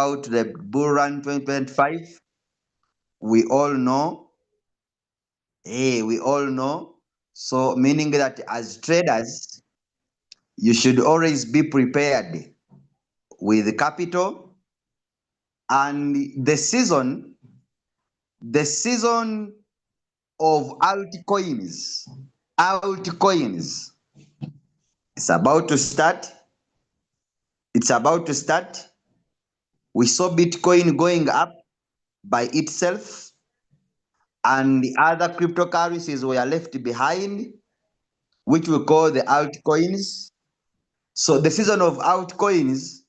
about the bull run 2025, we all know. Hey, we all know. So meaning that as traders, you should always be prepared with capital. And the season of altcoins is about to start. It's about to start. We saw Bitcoin going up by itself, and the other cryptocurrencies were left behind, which we call the altcoins. So the season of altcoins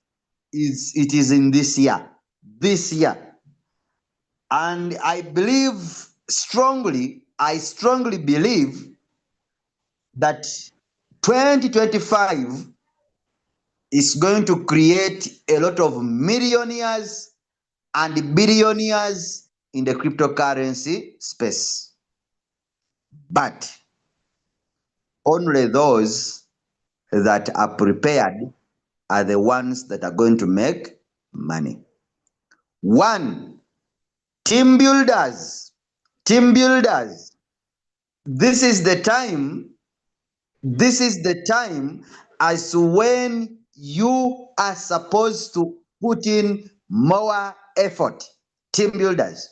is in this year. And I strongly believe that 2025 is going to create a lot of millionaires and billionaires in the cryptocurrency space. But only those that are prepared are the ones that are going to make money. One, team builders. This is the time as when you are supposed to put in more effort. Team builders.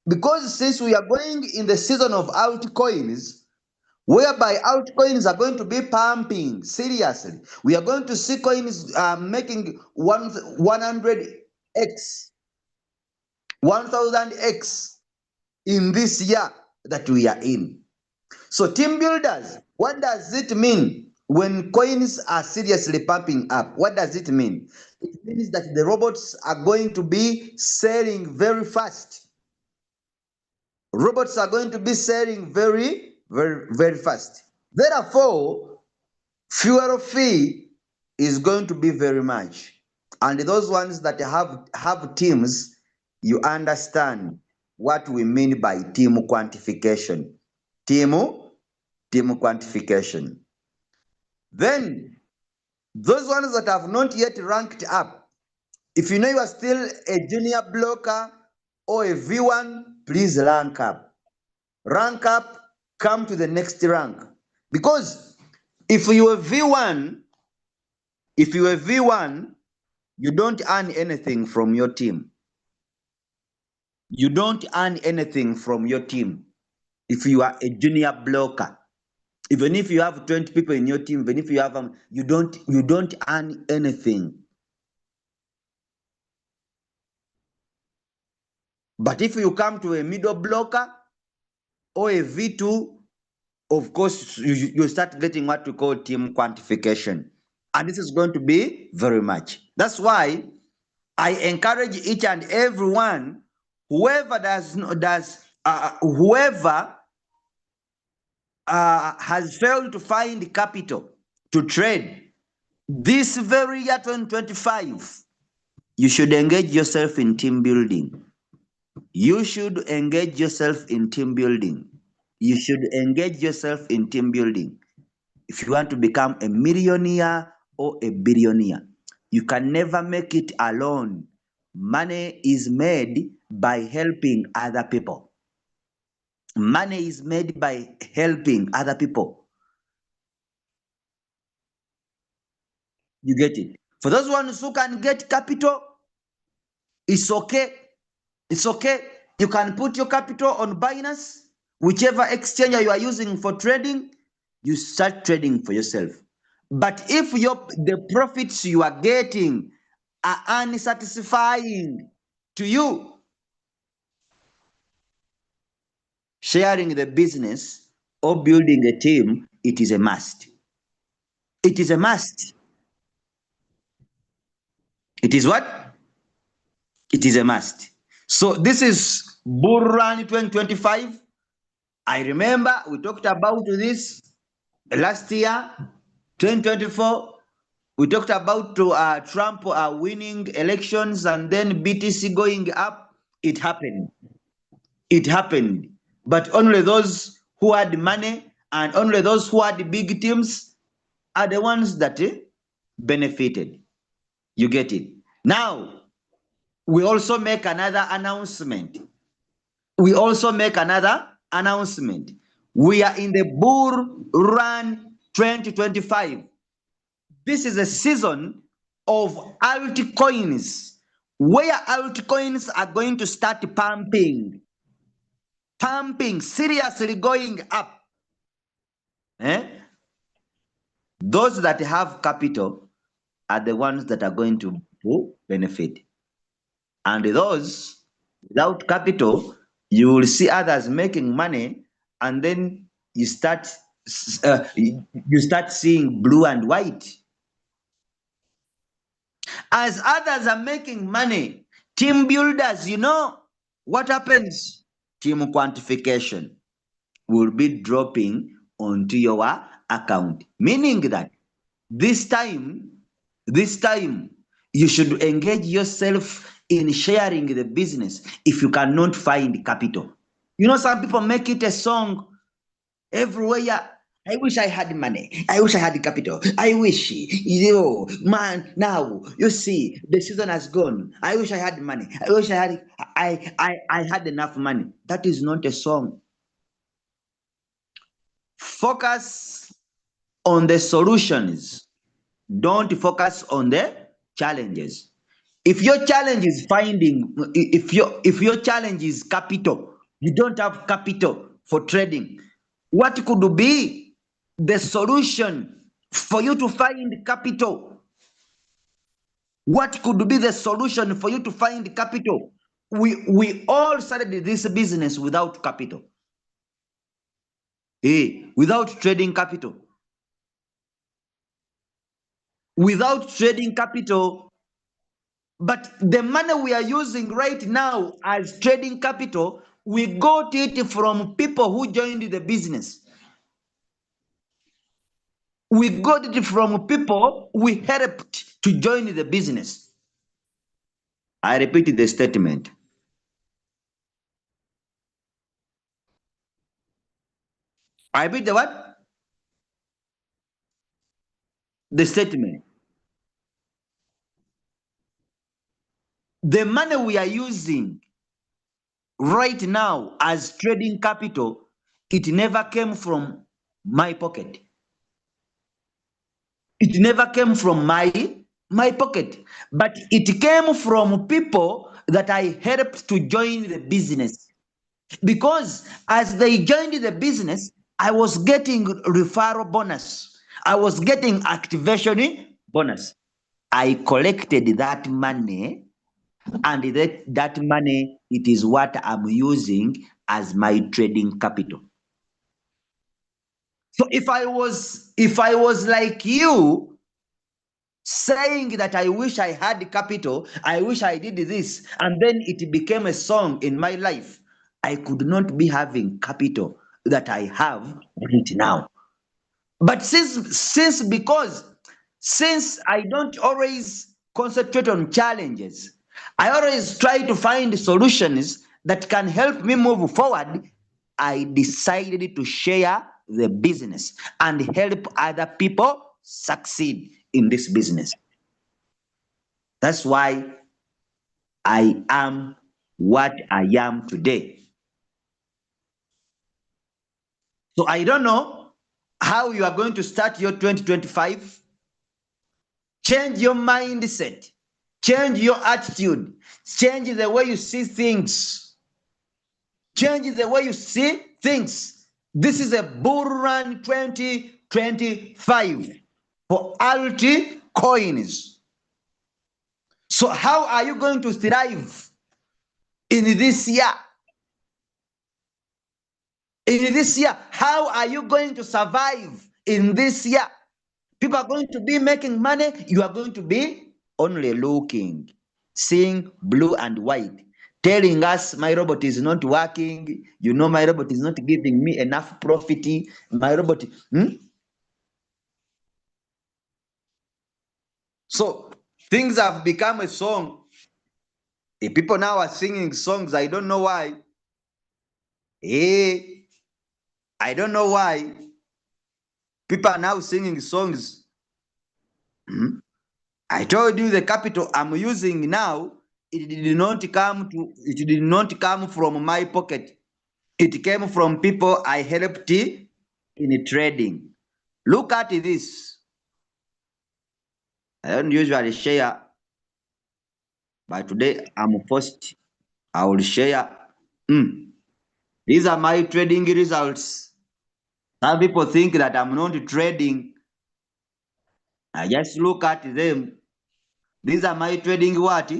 Because since we are going in the season of altcoins, whereby altcoins are going to be pumping seriously, we are going to see coins making 100x, 1000x in this year that we are in. So team builders, what does it mean when coins are seriously pumping up? What does it mean? It means that the robots are going to be selling very fast. Robots are going to be selling very, very, very fast. Therefore, fuel fee is going to be very much. And those ones that have teams, you understand what we mean by team quantification. Team quantification. Then, those ones that have not yet ranked up, if you know you are still a junior blocker or a V1, please rank up. Rank up, come to the next rank. Because if you are V1, you don't earn anything from your team. You don't earn anything from your team if you are a junior blocker. Even if you have 20 people in your team, even if you have them, you don't earn anything. But if you come to a middle blocker or a V2, of course, you start getting what we call team quantification. And this is going to be very much. That's why I encourage each and everyone, whoever has failed to find capital to trade this very year 2025, you should engage yourself in team building. You should engage yourself in team building. You should engage yourself in team building. If you want to become a millionaire or a billionaire, you can never make it alone. Money is made by helping other people. Money is made by helping other people. You get it? For those ones who can get capital, it's okay. It's okay. You can put your capital on Binance, whichever exchanger you are using for trading, you start trading for yourself. But if the profits you are getting are unsatisfying to you, sharing the business or building a team, it is a must. It is a must. It is what? It is a must. So this is Bull Run 2025. I remember we talked about this last year, 2024. We talked about Trump winning elections and then BTC going up. It happened. It happened. But only those who had money and only those who had big teams are the ones that benefited. You get it? Now, we also make another announcement. We also make another announcement. We are in the Bull Run 2025. This is a season of altcoins where altcoins are going to start pumping, seriously going up. Those that have capital are the ones that are going to benefit. And those without capital, you will see others making money, and then you start seeing blue and white. As others are making money, team builders, you know what happens? Team quantification will be dropping onto your account, meaning that this time, you should engage yourself in sharing the business if you cannot find capital. You know, some people make it a song everywhere. I wish I had money. I wish I had capital. I wish, man, now you see the season has gone. I wish I had money. I wish I had enough money. That is not a song. Focus on the solutions. Don't focus on the challenges. If your challenge is if your challenge is capital, you don't have capital for trading, what could be the solution for you to find capital? What could be the solution for you to find capital? We all started this business without capital. Without trading capital. Without trading capital. But the money we are using right now as trading capital, we got it from people who joined the business. We got it from people we helped to join the business. I repeat the statement. I repeat the what? The statement. The money we are using right now as trading capital, it never came from my pocket. It never came from my pocket, but it came from people that I helped to join the business. Because as they joined the business, I was getting referral bonus. I was getting activation bonus. I collected that money, and that money, it is what I'm using as my trading capital. So if I was like you, saying that I wish I had capital, I wish I did this, and then it became a song in my life, I could not be having capital that I have right now. But since I don't always concentrate on challenges, I always try to find solutions that can help me move forward. I decided to share the business and help other people succeed in this business. That's why I am what I am today. So I don't know how you are going to start your 2025. Change your mindset, change your attitude, change the way you see things. Change the way you see things. This is a bull run 2025 for alt coins. So how are you going to thrive in this year? In this year, how are you going to survive in this year? People are going to be making money. You are going to be only looking, seeing blue and white, telling us my robot is not working. You know, my robot is not giving me enough profit. My robot. So things have become a song. If people now are singing songs, I don't know why. I don't know why. People are now singing songs. I told you the capital I'm using now it did not come from my pocket. It came from people I helped in trading. Look at this. I don't usually share, but today I'm forced. I will share. These are my trading results. Some people think that I'm not trading. I just look at them. These are my trading what?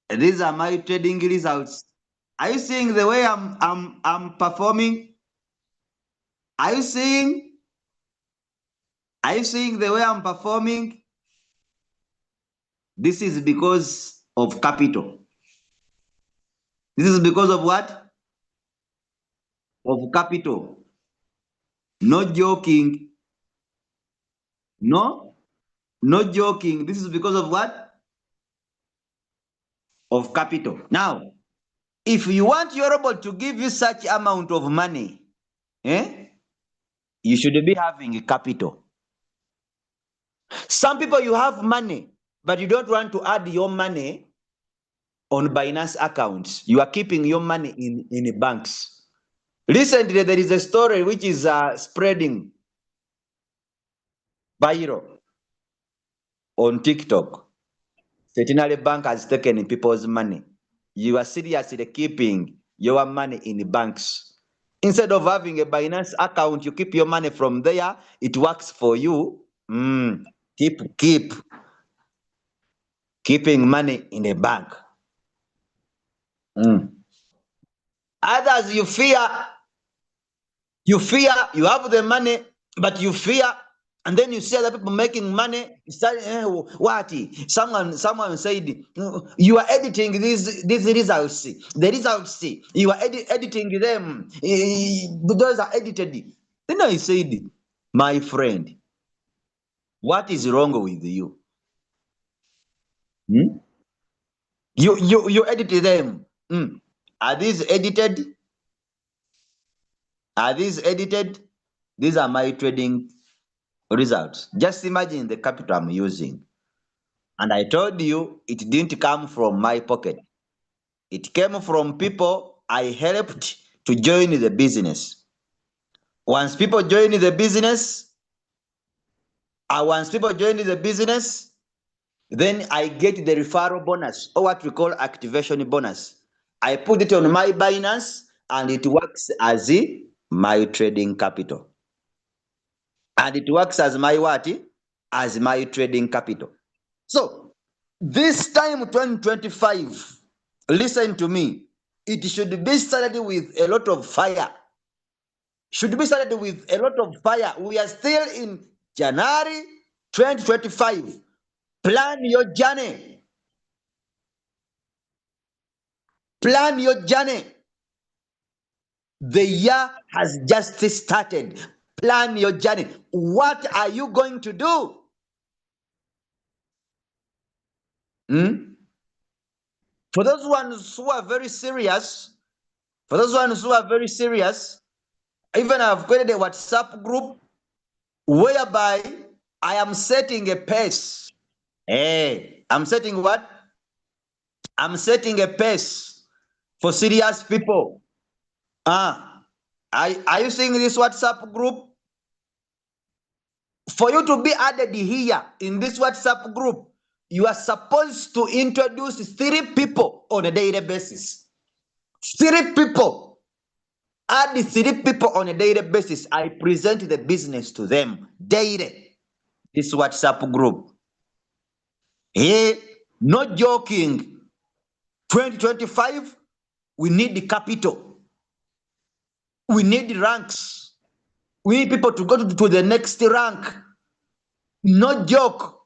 These are my trading results. Are you seeing the way I'm performing? Are you seeing? Are you seeing the way I'm performing? This is because of capital. This is because of what? Of capital. No joking. No, no joking. This is because of what? Of capital. Now, if you want your robot to give you such amount of money, you should be having a capital. Some people, you have money, but you don't want to add your money on Binance accounts. You are keeping your money in banks. Recently, there is a story which is spreading viral on TikTok. Centenary Bank has taken people's money. You are seriously keeping your money in banks. Instead of having a Binance account, you keep your money from there. It works for you. Keeping money in a bank. Others, you you have the money, but you fear, and then you see other people making money. You start, what? Someone said, you are editing these results. The results, you are editing them. Those are edited. Then I said, my friend, what is wrong with you? You edit them. Are these edited? Are these edited? These are my trading results. Just imagine the capital I'm using. And I told you it didn't come from my pocket. It came from people I helped to join the business. Once people join the business, then I get the referral bonus, or what we call activation bonus. I put it on my Binance and it works as my trading capital. And it works as my what? As my trading capital. So this time 2025, listen to me. It should be started with a lot of fire. Should be started with a lot of fire. We are still in January 2025. Plan your journey. Plan your journey. The year has just started. Plan your journey. What are you going to do? For those ones who are very serious, even I've created a WhatsApp group whereby I am setting a pace. Hey, I'm setting what? I'm setting a pace for serious people. Are you seeing this WhatsApp group? For you to be added here in this WhatsApp group, you are supposed to introduce 3 people on a daily basis. 3 people. Add 3 people on a daily basis. I present the business to them daily. This WhatsApp group. Hey, no joking. 2025, we need the capital. We need ranks. We need people to go to the next rank. No joke.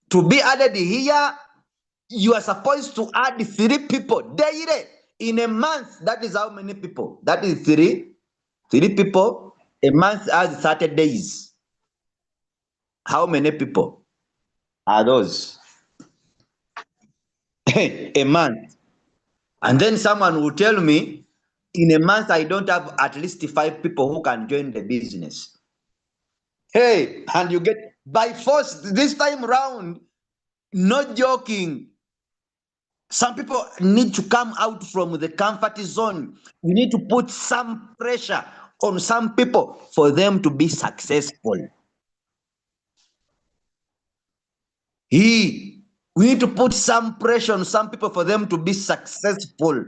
To be added here, you are supposed to add 3 people daily in a month. That is how many people? That is 3 people. A month has 30 days. How many people are those? A month. And then someone will tell me, in a month, I don't have at least 5 people who can join the business. Hey, and you get by force this time round, no joking. Some people need to come out from the comfort zone. We need to put some pressure on some people for them to be successful. We need to put some pressure on some people for them to be successful.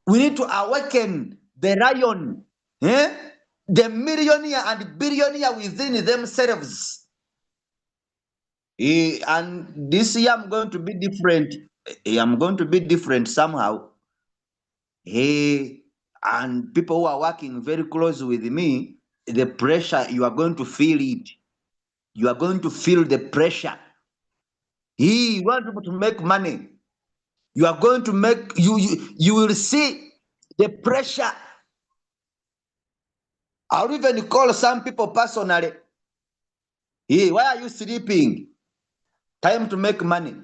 We need to awaken the lion, the millionaire and billionaire within themselves. And this year I'm going to be different. I'm going to be different somehow. And people who are working very close with me, the pressure, you are going to feel it. You are going to feel the pressure. You want people to make money. You are going to make, you will see the pressure. I'll even call some people personally. Hey, why are you sleeping? Time to make money.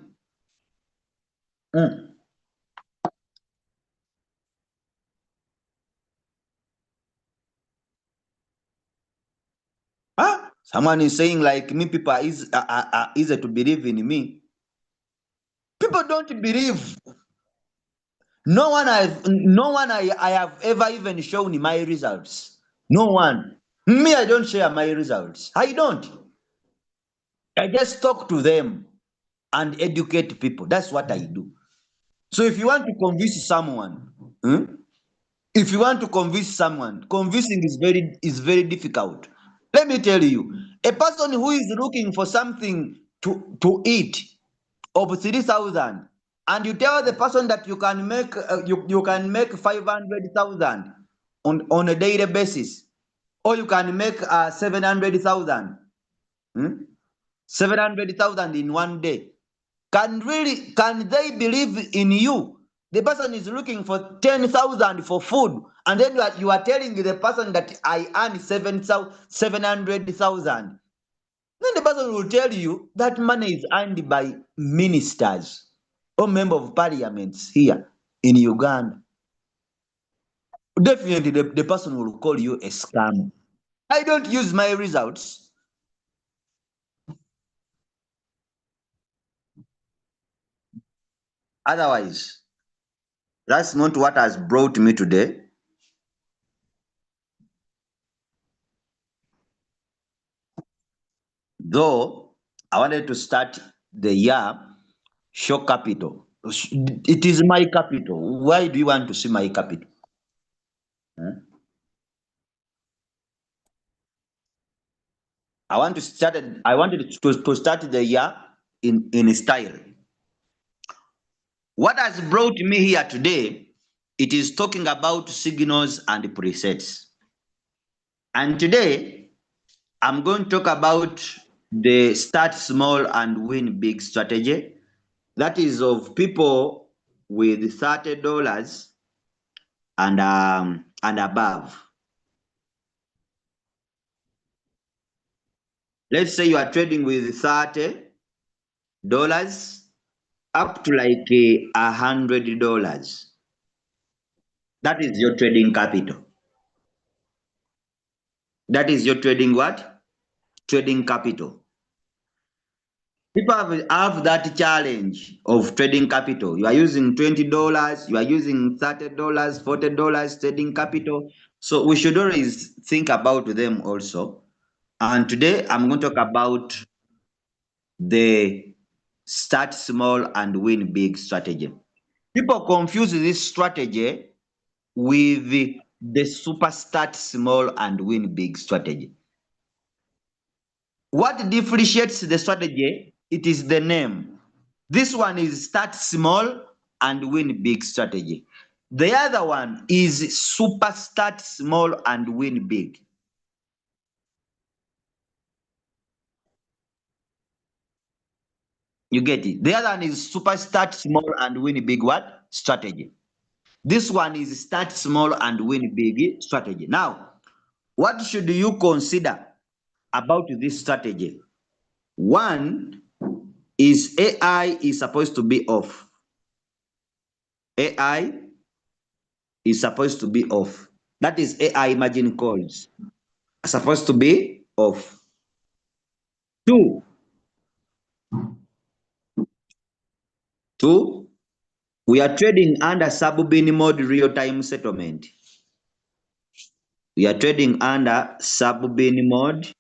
Huh? Someone is saying like me, people are easy to believe in me. People don't believe. No one I have ever even shown my results. No one. Me, I don't share my results. I don't. I just talk to them and educate people. That's what I do. So if you want to convince someone, if you want to convince someone, convincing is very difficult. Let me tell you, a person who is looking for something to eat of 3,000, and you tell the person that you can make you can make 500,000 on a daily basis, or you can make 700,000, 700,000 in one day. Can they believe in you? The person is looking for 10,000 for food, and then you are telling the person that I earn 700,000. Then the person will tell you that money is earned by ministers or member of parliaments here in Uganda. Definitely, the person will call you a scam. I don't use my results. Otherwise, that's not what has brought me today. Though I wanted to start the year show capital. It is my capital. Why do you want to see my capital? I wanted to start the year in style. What has brought me here today, it is talking about signals and presets. And today, I'm going to talk about the start small and win big strategy. That is of people with $30 and above. Let's say you are trading with $30 up to like $100. That is your trading capital. That is your trading what? Trading capital. People have that challenge of trading capital. You are using $20, you are using $30, $40 trading capital. So we should always think about them also. And today I'm going to talk about the start small and win big strategy. People confuse this strategy with the super start small and win big strategy. What differentiates the strategy? It is the name. This one is start small and win big strategy. The other one is super start small and win big. You get it? The other one is super start small and win big what? Strategy. This one is start small and win big strategy. Now, what should you consider about this strategy? One is AI is supposed to be off. AI is supposed to be off. That is AI margin calls are supposed to be off. Two, two, We are trading under sub-bin mode real-time settlement. We are trading under sub-bin mode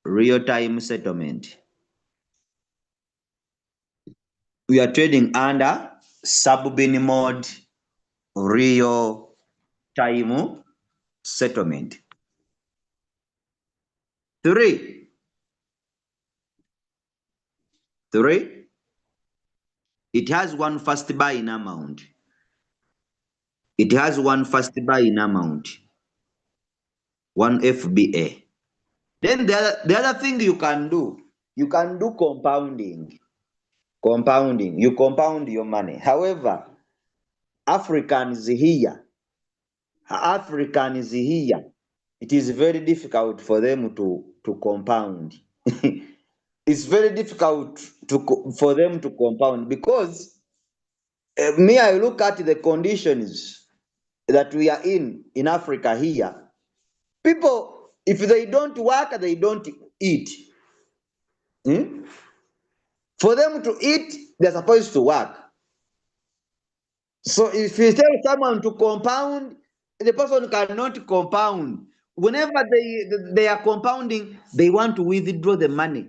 real-time settlement. We are trading under sub-bin mode real-time settlement. 3. It has one first buy in amount. It has one first buy in amount. 1 FBA. Then the other thing you can do compounding. Compounding. You compound your money. However, Africans here, it is very difficult for them to compound. It's very difficult for them to compound because me, I look at the conditions that we are in Africa here. People, if they don't work, they don't eat. For them to eat, they're supposed to work. So if you tell someone to compound, the person cannot compound. Whenever they are compounding, they want to withdraw the money.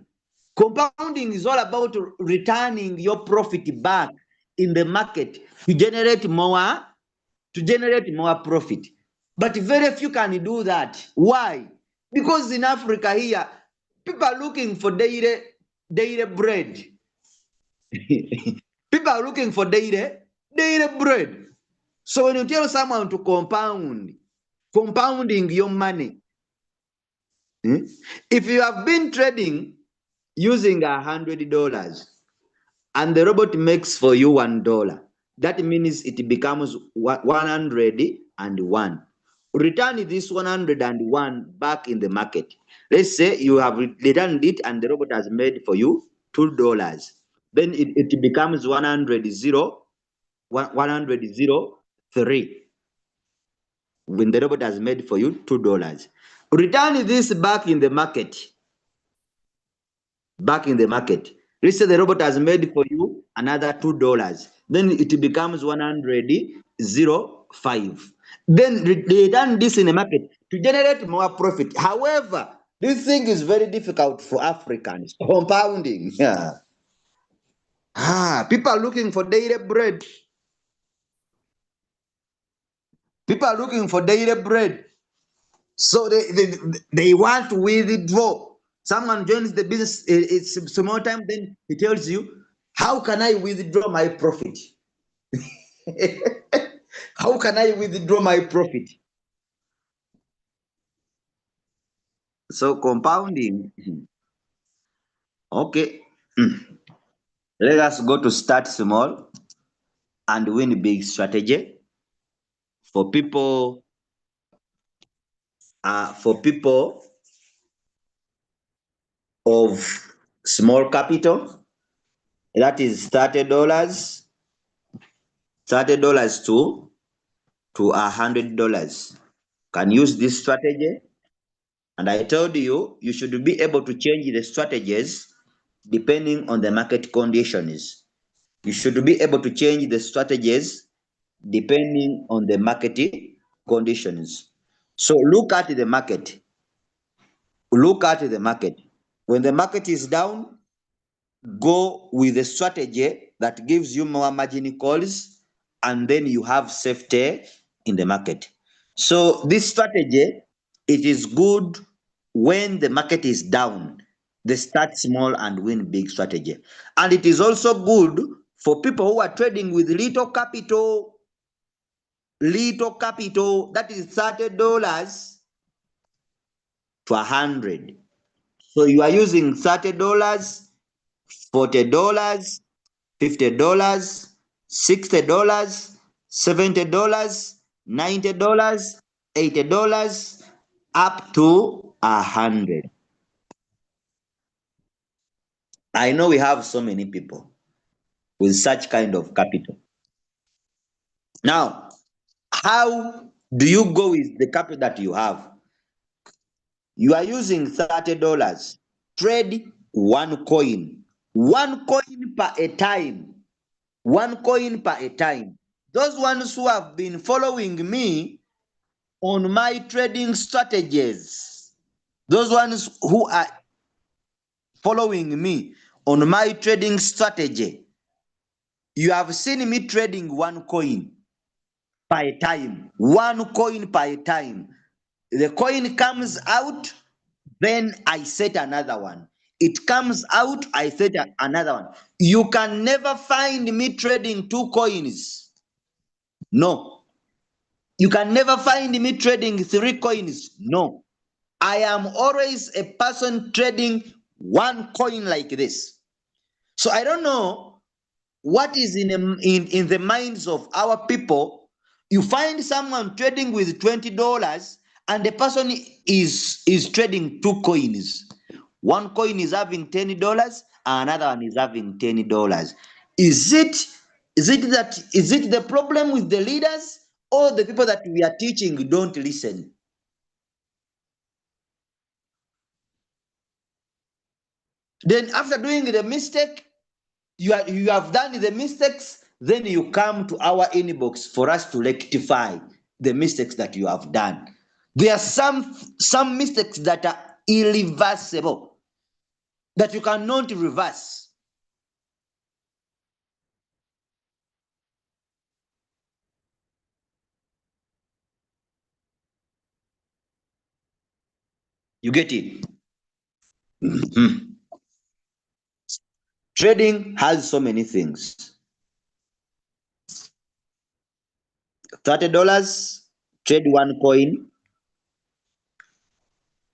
Compounding is all about returning your profit back in the market to generate more profit. But very few can do that. Why? Because in Africa here, people are looking for daily bread. People are looking for daily bread. So when you tell someone to compounding your money, if you have been trading using $100 and the robot makes for you $1, that means it becomes 101. Return this 101 back in the market. Let's say you have returned it and the robot has made for you $2. Then it becomes 103 when the robot has made for you $2. Return this back in the market. Let's say the robot has made for you another $2. Then it becomes 105. Then return this in the market to generate more profit. However, this thing is very difficult for Africans. Compounding. Yeah. People are looking for daily bread. So they want to withdraw. Someone joins the business, it's small time, then he tells you, how can I withdraw my profit? How can I withdraw my profit? So compounding. Okay. Let us go to start small and win big strategy for people of small capital. That is $30 to $100. Can use this strategy. And I told you, you should be able to change the strategies depending on the market conditions. You should be able to change the strategies depending on the market conditions. So look at the market. When the market is down, go with a strategy that gives you more margin calls, and then you have safety in the market. So this strategy, it is good when the market is down. They start small and win big strategy. And it is also good for people who are trading with little capital. That is $30 to 100. So you are using $30, $40, $50, $60, $70, $90, $80, up to 100. I know we have so many people with such kind of capital. Now, how do you go with the capital that you have? You are using $30. Trade one coin per a time. 1 coin per a time. Those ones who have been following me on my trading strategies, those ones who are following me on my trading strategy, you have seen me trading 1 coin per a time. 1 coin per a time. The coin comes out, then I set another one. It comes out, I set another one. You can never find me trading 2 coins. No. You can never find me trading 3 coins. No. I am always a person trading 1 coin like this. So I don't know what is in the minds of our people. You find someone trading with $20 and the person is trading 2 coins. 1 coin is having $10, another one is having $10. Is it the problem with the leaders, or the people that we are teaching don't listen? Then after doing the mistake, you have done the mistakes, then you come to our inbox for us to rectify the mistakes that you have done. There are some mistakes that are irreversible, that you cannot reverse. You get it? Mhm. Trading has so many things. $30, trade 1 coin.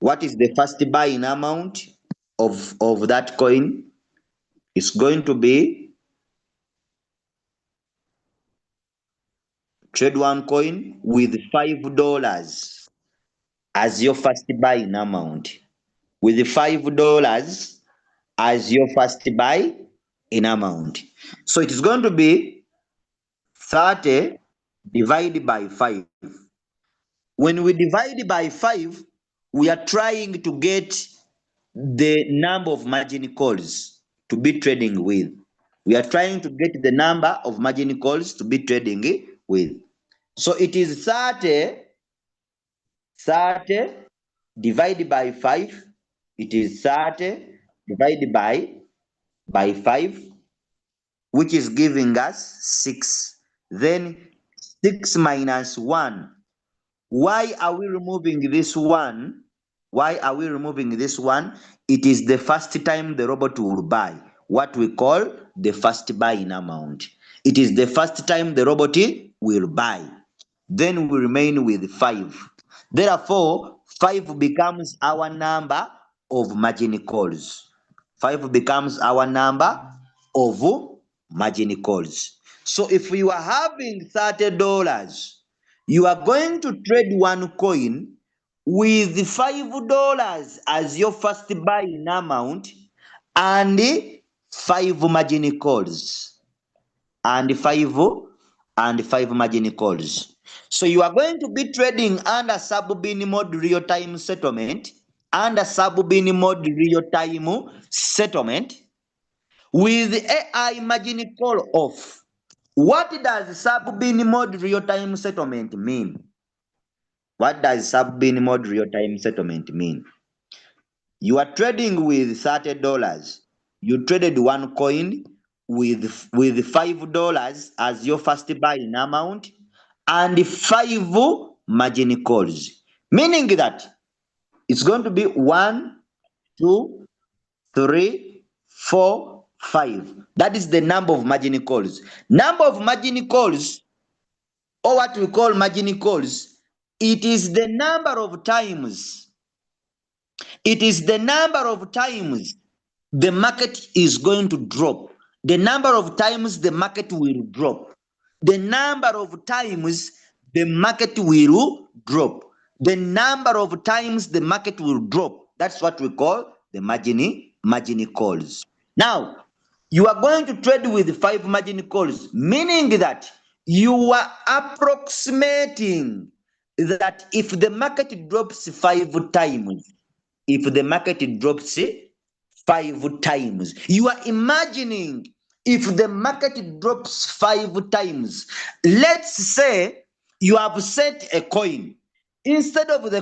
What is the first buying amount of that coin? It's going to be trade 1 coin with $5 as your first buying amount. With $5 as your first buy in amount. So it is going to be 30 divided by 5. When we divide by 5, we are trying to get the number of margin calls to be trading with. We are trying to get the number of margin calls to be trading with. So it is 30 divided by 5. It is 30 divided by 5, which is giving us 6. Then 6 minus 1. Why are we removing this one? Why are we removing this one? It is the first time the robot will buy, what we call the first buying amount. It is the first time the robot will buy. Then we remain with 5. Therefore, 5 becomes our number of margin calls. 5 becomes our number of margin calls. So if you are having $30, you are going to trade 1 coin with $5 as your first buying amount and 5 margin calls and 5 margin calls. So you are going to be trading under sub-bin mode real-time settlement, with AI margin call off. What does sub-bin mode real-time settlement mean? What does sub-bin mode real-time settlement mean? You are trading with $30. You traded 1 coin with $5 as your first buying amount and 5 margin calls. Meaning that it's going to be 1, 2, 3, 4, 5. That is the number of margin calls. Number of margin calls, or what we call margin calls, it is the number of times. It is the number of times the market is going to drop. The number of times the market will drop. The number of times the market will drop. The number of times the market will drop. That's what we call the margin calls. Now, you are going to trade with 5 margin calls, meaning that you are approximating that if the market drops 5 times, if the market drops 5 times, you are imagining if the market drops 5 times, let's say you have set a coin. Instead of the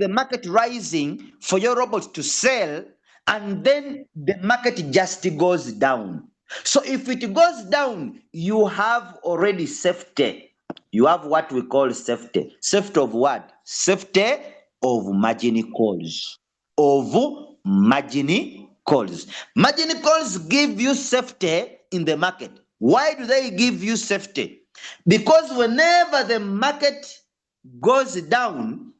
market rising for your robot to sell, and then the market just goes down. So if it goes down, you have already safety. You have what we call safety. Safety of what? Safety of margin calls. Of margin calls. Margin calls give you safety in the market. Why do they give you safety? Because whenever the market goes down,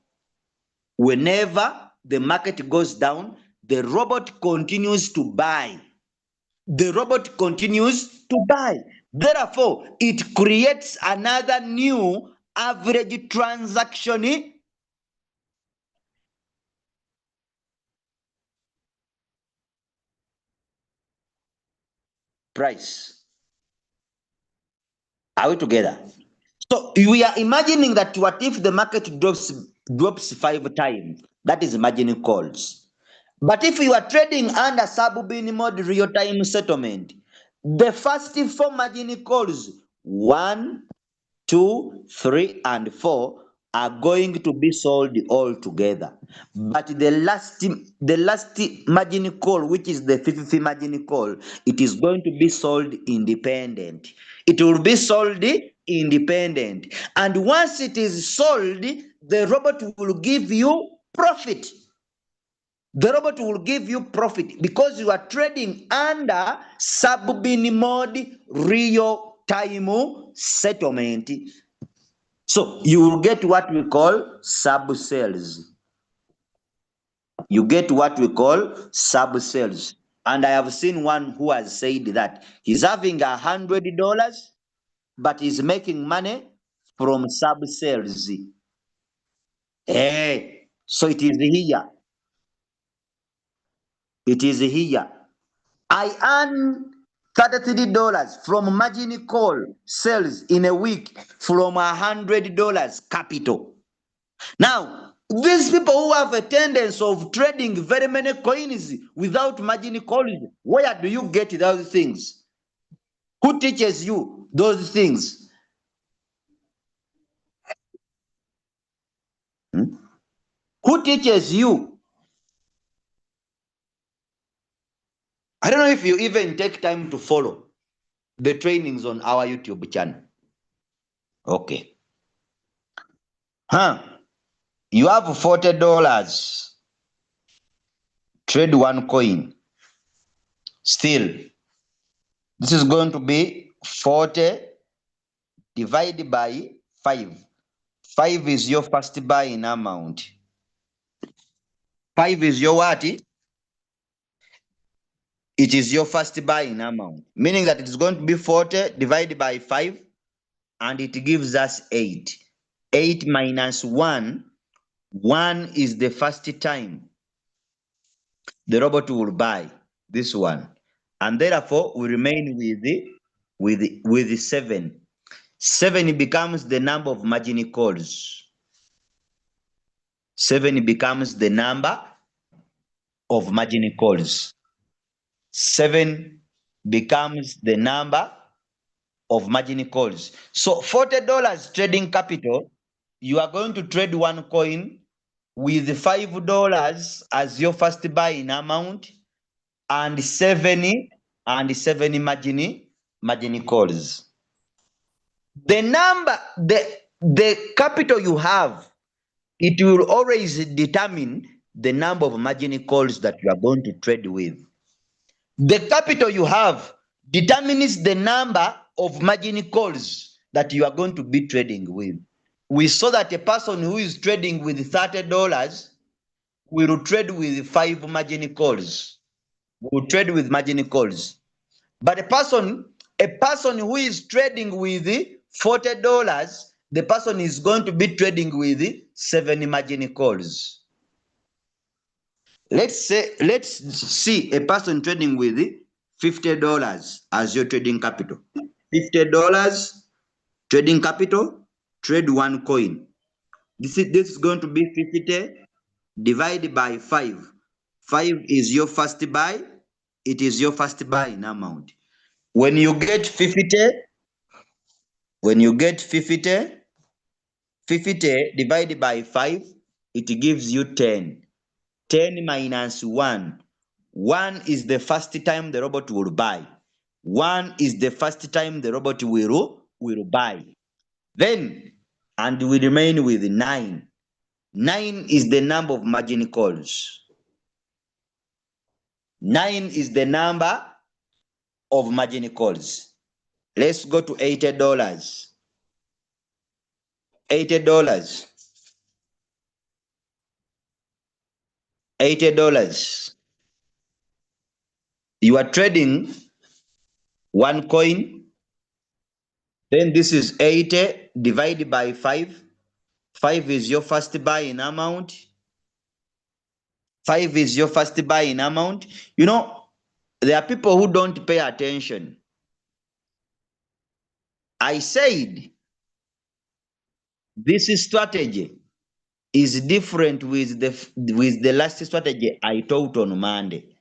the robot continues to buy. The robot continues to buy. Therefore, it creates another new average transaction price. Are we together? So we are imagining that what if the market drops 5 times? That is margin calls. But if you are trading under sub-bin mode real-time settlement, the first 4 margin calls, 1, 2, 3, and 4, are going to be sold all together. But the last margin call, which is the fifth margin call, it is going to be sold independent. It will be sold independent. And once it is sold, the robot will give you profit. The robot will give you profit because you are trading under sub-bin mode real-time settlement. So you will get what we call sub-sales. You get what we call sub-sales. And I have seen one who has said that he's having $100, but he's making money from sub-sales. Hey, so it is here. It is here. I earn $33 from margin call sales in a week from $100 capital. Now, these people who have a tendency of trading very many coins without margin calls, where do you get those things? Who teaches you those things? Who teaches you? I don't know if you even take time to follow the trainings on our YouTube channel. Okay. You have $40. Trade one coin. Still, this is going to be 40 divided by 5. 5 is your first buying amount. 5 is your what? It is your first buying amount. Meaning that it is going to be 40 divided by 5, and it gives us 8. 8 minus 1. 1 is the first time the robot will buy this one. And therefore, we remain with 7. 7 becomes the number of margin calls. 7 becomes the number of margin calls. 7 becomes the number of margin calls. So $40 trading capital, you are going to trade one coin with $5 as your first buying amount and 7 margin calls. The number, the capital you have, it will always determine the number of margin calls that you are going to trade with. The capital you have determines the number of margin calls that you are going to be trading with. We saw that a person who is trading with $30 will trade with 5 margin calls. Will trade with margin calls. But a person who is trading with $40, the person is going to be trading with 7 margin calls. Let's see a person trading with $50 as your trading capital. $50 trading capital, trade one coin. This is going to be 50 divided by 5. 5 is your first buy. it is your first buying amount. When you get 50, when you get 50, 50 divided by 5, it gives you 10. 10 minus 1. 1 is the first time the robot will buy. 1 is the first time the robot will buy. Then, and we remain with 9. 9 is the number of margin calls. 9 is the number of margin calls. Let's go to $80. $80. $80. You are trading one coin. Then this is 80 divided by 5. 5 is your first buying amount. 5 is your first buying amount. You know, there are people who don't pay attention. I said this strategy is different with the last strategy I taught on Monday.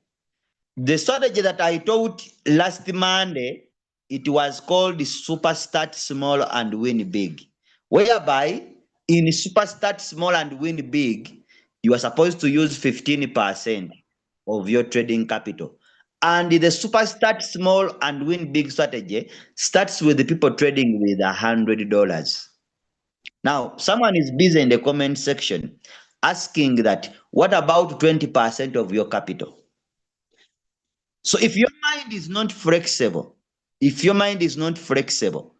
The strategy that I taught last Monday, it was called Super Start Small and Win Big, whereby in Super Start Small and Win Big, you are supposed to use 15% of your trading capital. And the Super Start Small and Win Big strategy starts with the people trading with $100. Now, someone is busy in the comment section asking that, what about 20% of your capital? So if your mind is not flexible, if your mind is not flexible,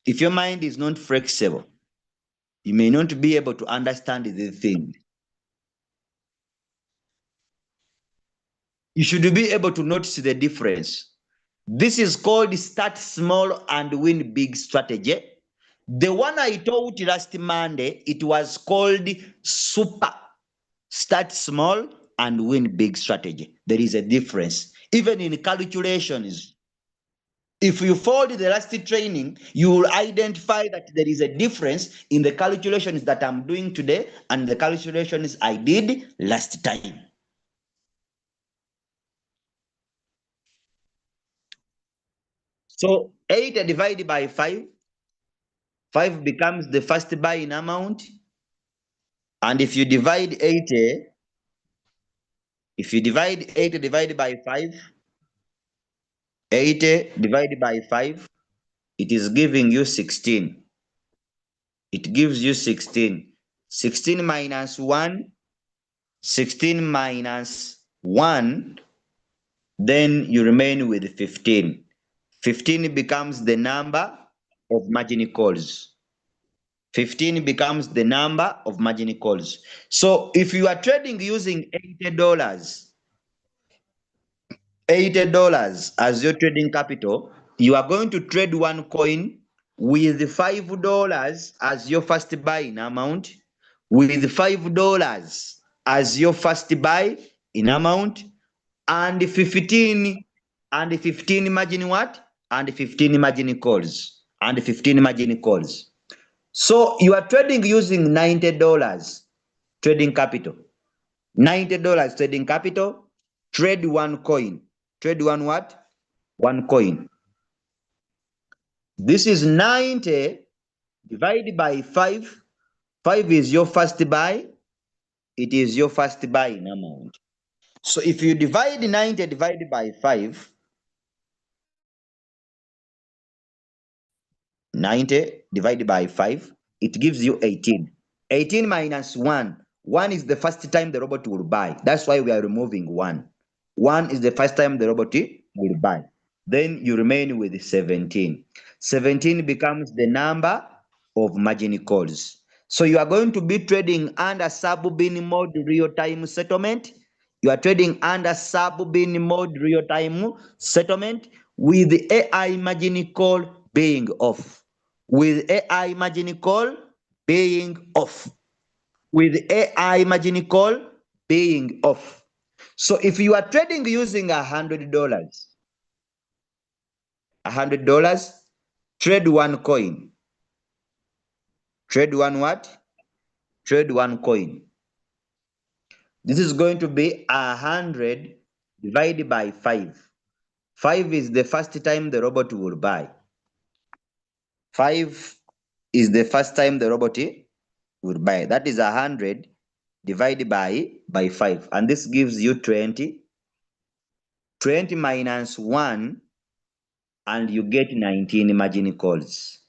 if your mind is not flexible, you may not be able to understand the thing. You should be able to notice the difference. This is called start small and win big strategy. The one I taught last Monday, it was called super start small and win big strategy. There is a difference. Even in calculations, if you followed the last training, you will identify that there is a difference in the calculations that I'm doing today and the calculations I did last time. So 8 divided by 5, 5 becomes the first buying amount. And if you divide 80, if you divide 8 divided by 5, 80 divided by 5, it is giving you 16. It gives you 16. 16 minus 1, 16 minus 1, then you remain with 15. 15 becomes the number of margin calls. 15 becomes the number of margin calls. So if you are trading using $80, $80 as your trading capital, you are going to trade one coin with $5 as your first buying amount, with $5 as your first buy in amount, and 15 margin what? And 15 margin calls. And 15 margin calls. So you are trading using $90 trading capital. $90 trading capital, trade one coin. Trade one what? One coin. This is 90 divided by 5. 5 is your first buy. It is your first buying amount. So if you divide 90 divided by 5, 90 divided by 5, it gives you 18. 18 minus 1. 1 is the first time the robot will buy. That's why we are removing 1. 1 is the first time the robot will buy. Then you remain with 17. 17 becomes the number of margin calls. So you are going to be trading under sub-bin mode real-time settlement. You are trading under sub-bin mode real-time settlement with the AI margin call being off. With AI margin call being off. With AI margin call being off. So if you are trading using $100, trade one coin. Trade one what? Trade one coin. This is going to be 100 Divide by 5. 5 is the first time the robot will buy. 5 is the first time the robot will buy. That is 100 divided by 5. And this gives you 20. 20 minus 1, and you get 19 margin calls.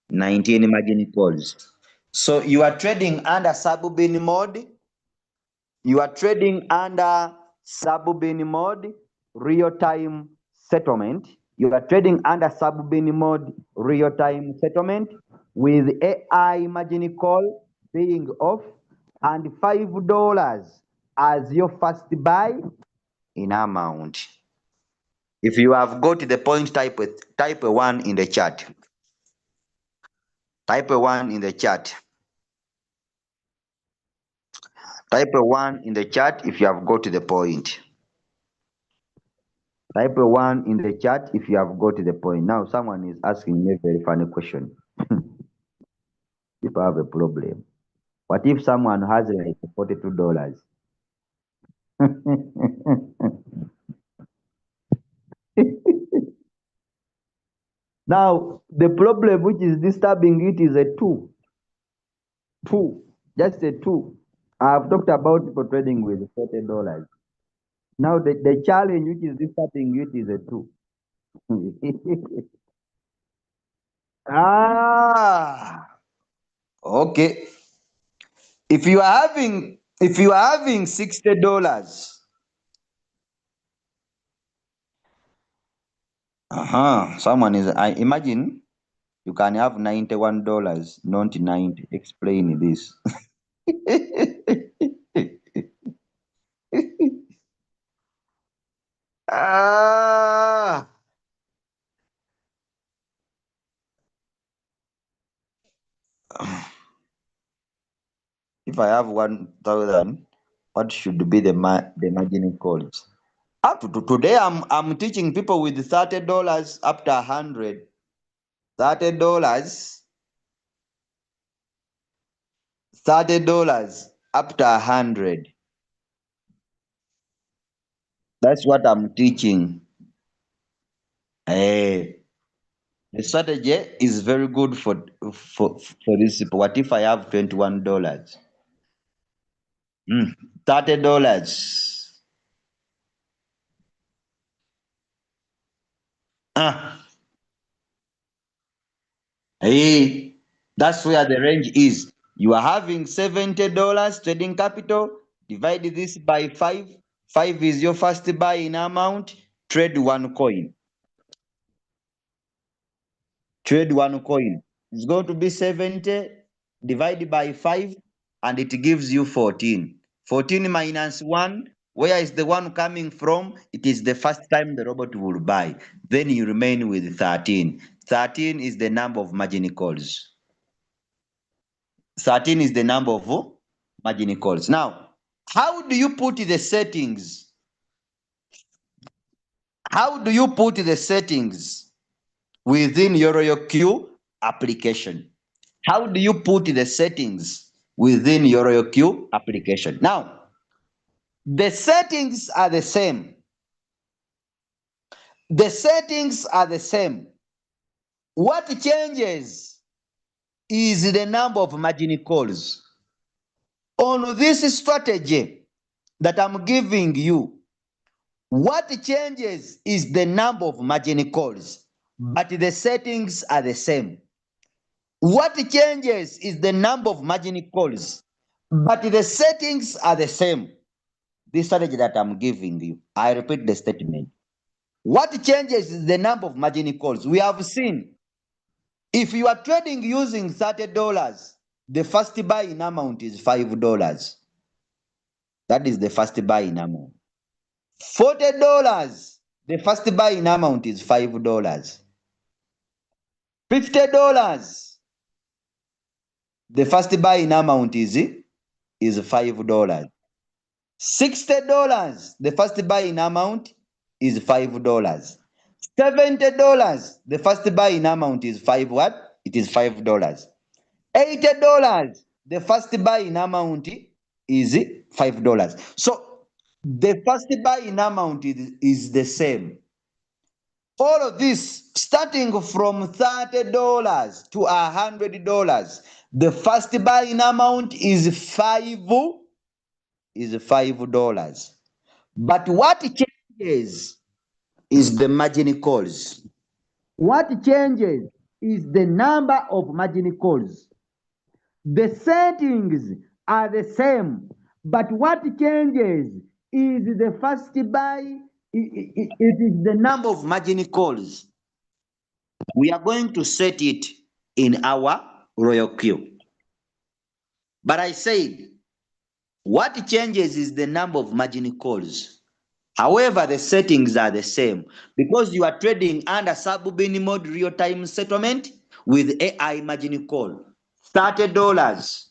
19 margin calls. So you are trading under sub-bin mode. You are trading under sub-bin mode, real-time settlement. You are trading under sub-bin mode, real-time settlement with AI margin call being off and $5 as your first buy in amount. If you have got the point, type a 1 in the chat. Type a 1 in the chat. Type a 1 in the chat if you have got the point. Type a 1 in the chat if you have got the point. Now someone is asking me a very funny question. If I have a problem, what if someone has like $42? Now the problem which is disturbing it is a 2. 2. Just a 2. I've talked about people trading with $40. Now the challenge which is disturbing it is a 2. Okay. If you are having $60, someone is, I imagine you can have $91, not 90. Explain this. If I have 1,000, what should be the margin calls? Up to today, I'm teaching people with $30 up to 100. $30 up to 100. That's what I'm teaching. The strategy is very good for this people. What if I have $21? $30. Hey, that's where the range is. You are having $70 trading capital. Divide this by 5. 5 is your first buy in amount. Trade one coin. Trade one coin. It's going to be 70 divided by 5, and it gives you 14. 14 minus 1. Where is the 1 coming from? It is the first time the robot will buy. Then you remain with 13. 13 is the number of margin calls. 13 is the number of margin calls. Now, how do you put the settings? How do you put the settings within your RoyalQ application? How do you put the settings within your RoyalQ application? Now, the settings are the same. The settings are the same. What changes is the number of margin calls. On this strategy that I'm giving you, what changes is the number of margin calls, but the settings are the same. What changes is the number of margin calls, but the settings are the same. This strategy that I'm giving you, I repeat the statement. What changes is the number of margin calls. We have seen if you are trading using $30, the first buy in amount is $5. That is the first buy in amount. $40, the first buy in amount is $5. $50, the first buy in amount is $5. $60, the first buy in amount is $5. $70, the first buy in amount is what? It is $5. $80, the first buy in amount is $5. So The first buy-in amount is the same. All of this, starting from $30 to $100, the first buy-in amount is $5. But what changes is the margin calls. What changes is the number of margin calls. The settings are the same, but what changes is the first buy, it is the number of margin calls. We are going to set it in our royal queue. But I said, what changes is the number of margin calls. However, the settings are the same because you are trading under sub-bin mode real-time settlement with AI margin call. $30.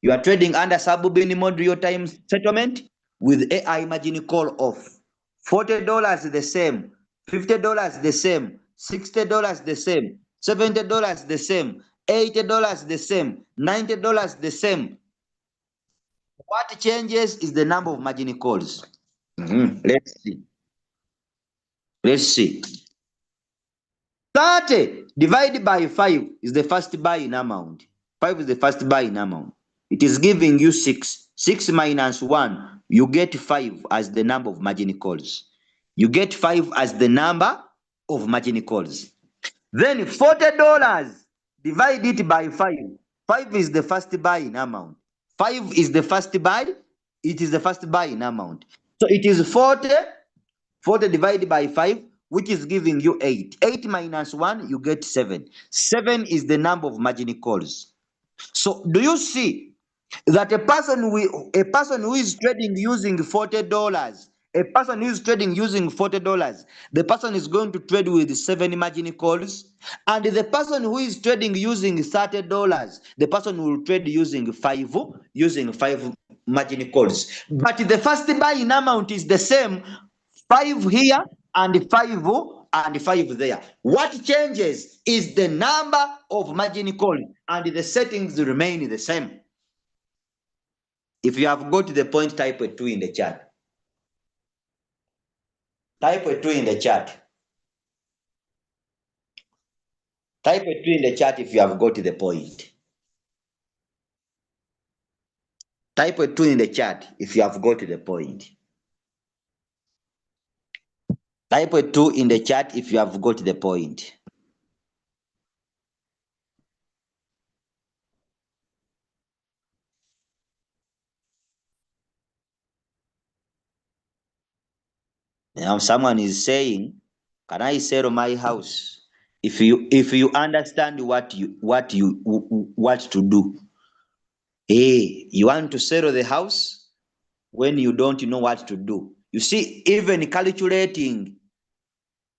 You are trading under sub-bin mode real-time settlement with AI margin call off. $40 the same, $50 the same, $60 the same, $70 the same, $80 the same, $90 the same. What changes is the number of margin calls. Let's see. Let's see. 30 divided by 5 is the first buy-in amount. 5 is the first buy-in amount. It is giving you 6. 6 minus 1, you get 5 as the number of margin calls. You get 5 as the number of margin calls. Then $40 divide it by 5. 5 is the first buy-in amount. 5 is the first buy. It is the first buy-in amount. So it is 40. 40 divided by 5, which is giving you 8. 8 minus 1, you get 7. 7 is the number of margin calls. So do you see that a person who is trading using $40, a person who is trading using $40, the person is going to trade with 7 margin calls, and the person who is trading using $30, the person will trade using 5 margin calls. But the first buy-in amount is the same, 5 here and 5 there. What changes is the number of margin calls, and the settings remain the same. If you have got to the point, type a 2 in the chat. Type a 2 in the chat. Type a 2 in the chat if you have got to the point. Type a 2 in the chat if you have got to the point. Type a 2 in the chat if you have got to the point. Now someone is saying, "Can I sell my house?" If you understand what to do. Hey, you want to sell the house when you don't know what to do. You see, even calculating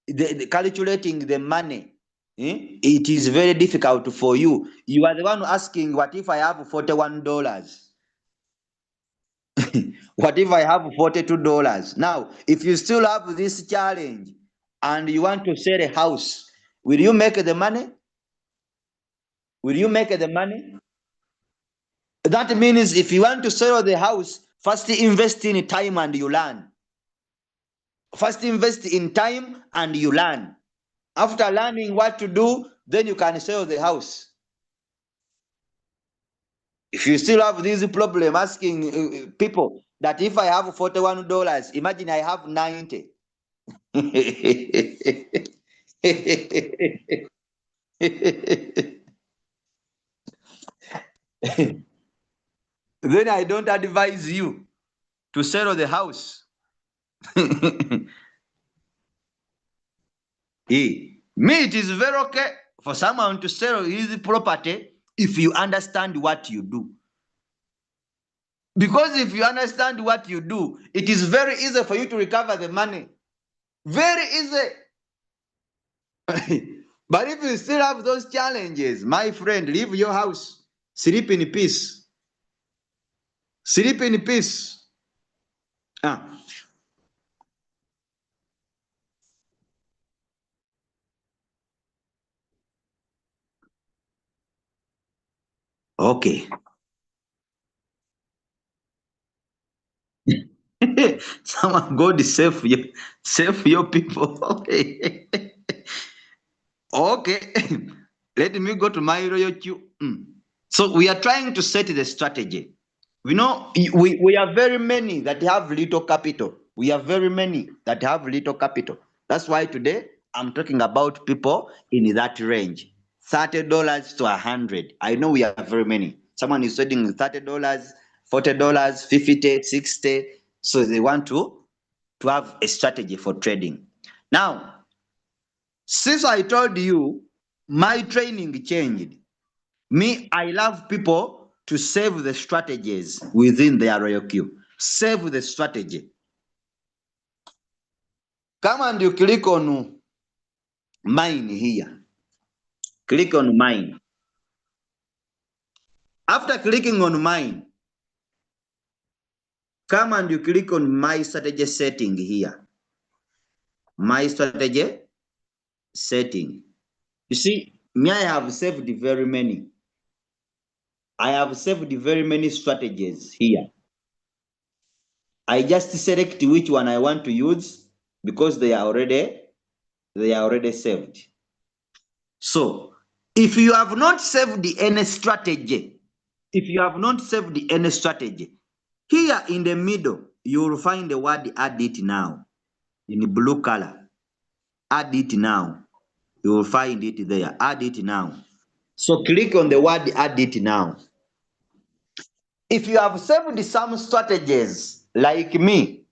the money, it is very difficult for you. You are the one asking, what if I have $41? What if I have $42? Now, if you still have this challenge and you want to sell a house, will you make the money? Will you make the money? That means if you want to sell the house, first invest in time and you learn. First invest in time and you learn. After learning what to do, then you can sell the house. If you still have this problem asking people that if I have $41, imagine I have 90. Then I don't advise you to sell the house. Me, it is very okay for someone to sell his property if you understand what you do. Because if you understand what you do, it is very easy for you to recover the money. Very easy. But if you still have those challenges, my friend, leave your house. Sleep in peace. Sleep in peace. Ah. Okay. God save your people. Okay. Let me go to my royal queue. So we are trying to set the strategy. We know we are very many that have little capital. We are very many that have little capital. That's why today I'm talking about people in that range, $30 to 100. I know we are very many. Someone is trading $30, $40, 50, 60. So they want to have a strategy for trading. Now, since I told you my training changed, me, I love people to save the strategies within their royal queue. Save the strategy. Come and you click on mine here. Click on mine. After clicking on mine, come and you click on my strategy setting here. My strategy setting. You see, me, I have saved very many. I have saved very many strategies here. I just select which one I want to use because they are already saved. So if you have not saved any strategy, here in the middle, you will find the word add it now in blue color. Add it now. You will find it there. Add it now. So click on the word add it now. If you have saved some strategies like me,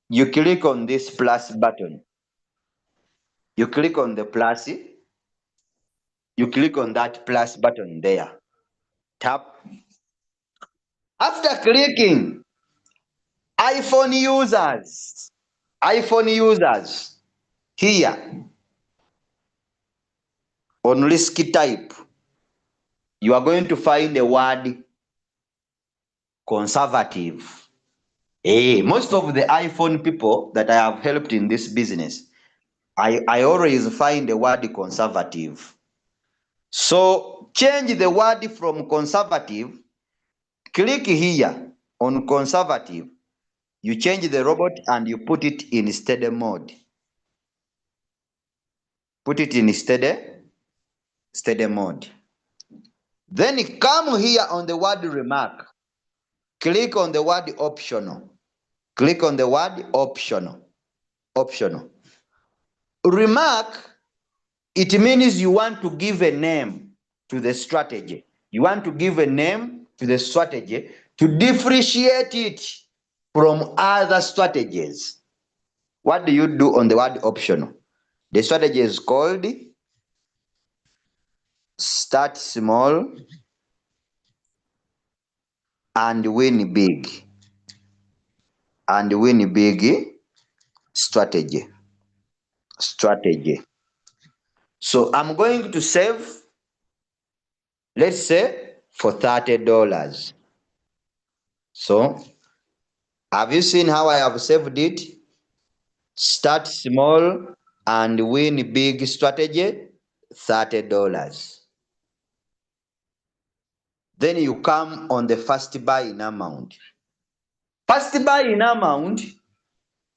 you click on this plus button. You click on the plus. You click on that plus button there. Tap. After clicking, iPhone users, here on risk type, you are going to find the word conservative. Most of the iPhone people that I have helped in this business, I always find the word conservative. So change the word from conservative, click here on conservative, you change the robot and you put it in steady mode. Put it in steady mode. Then come here on the word remark. Click on the word optional. Click on the word optional. Optional. Remark, it means you want to give a name to the strategy. You want to give a name to the strategy to differentiate it from other strategies. What do you do on the word optional? The strategy is called start small and win big. And win big strategy. So I'm going to save, let's say, for $30. So have you seen how I have saved it? Start small and win big strategy, $30. Then you come on the first buy in amount. First buy in amount,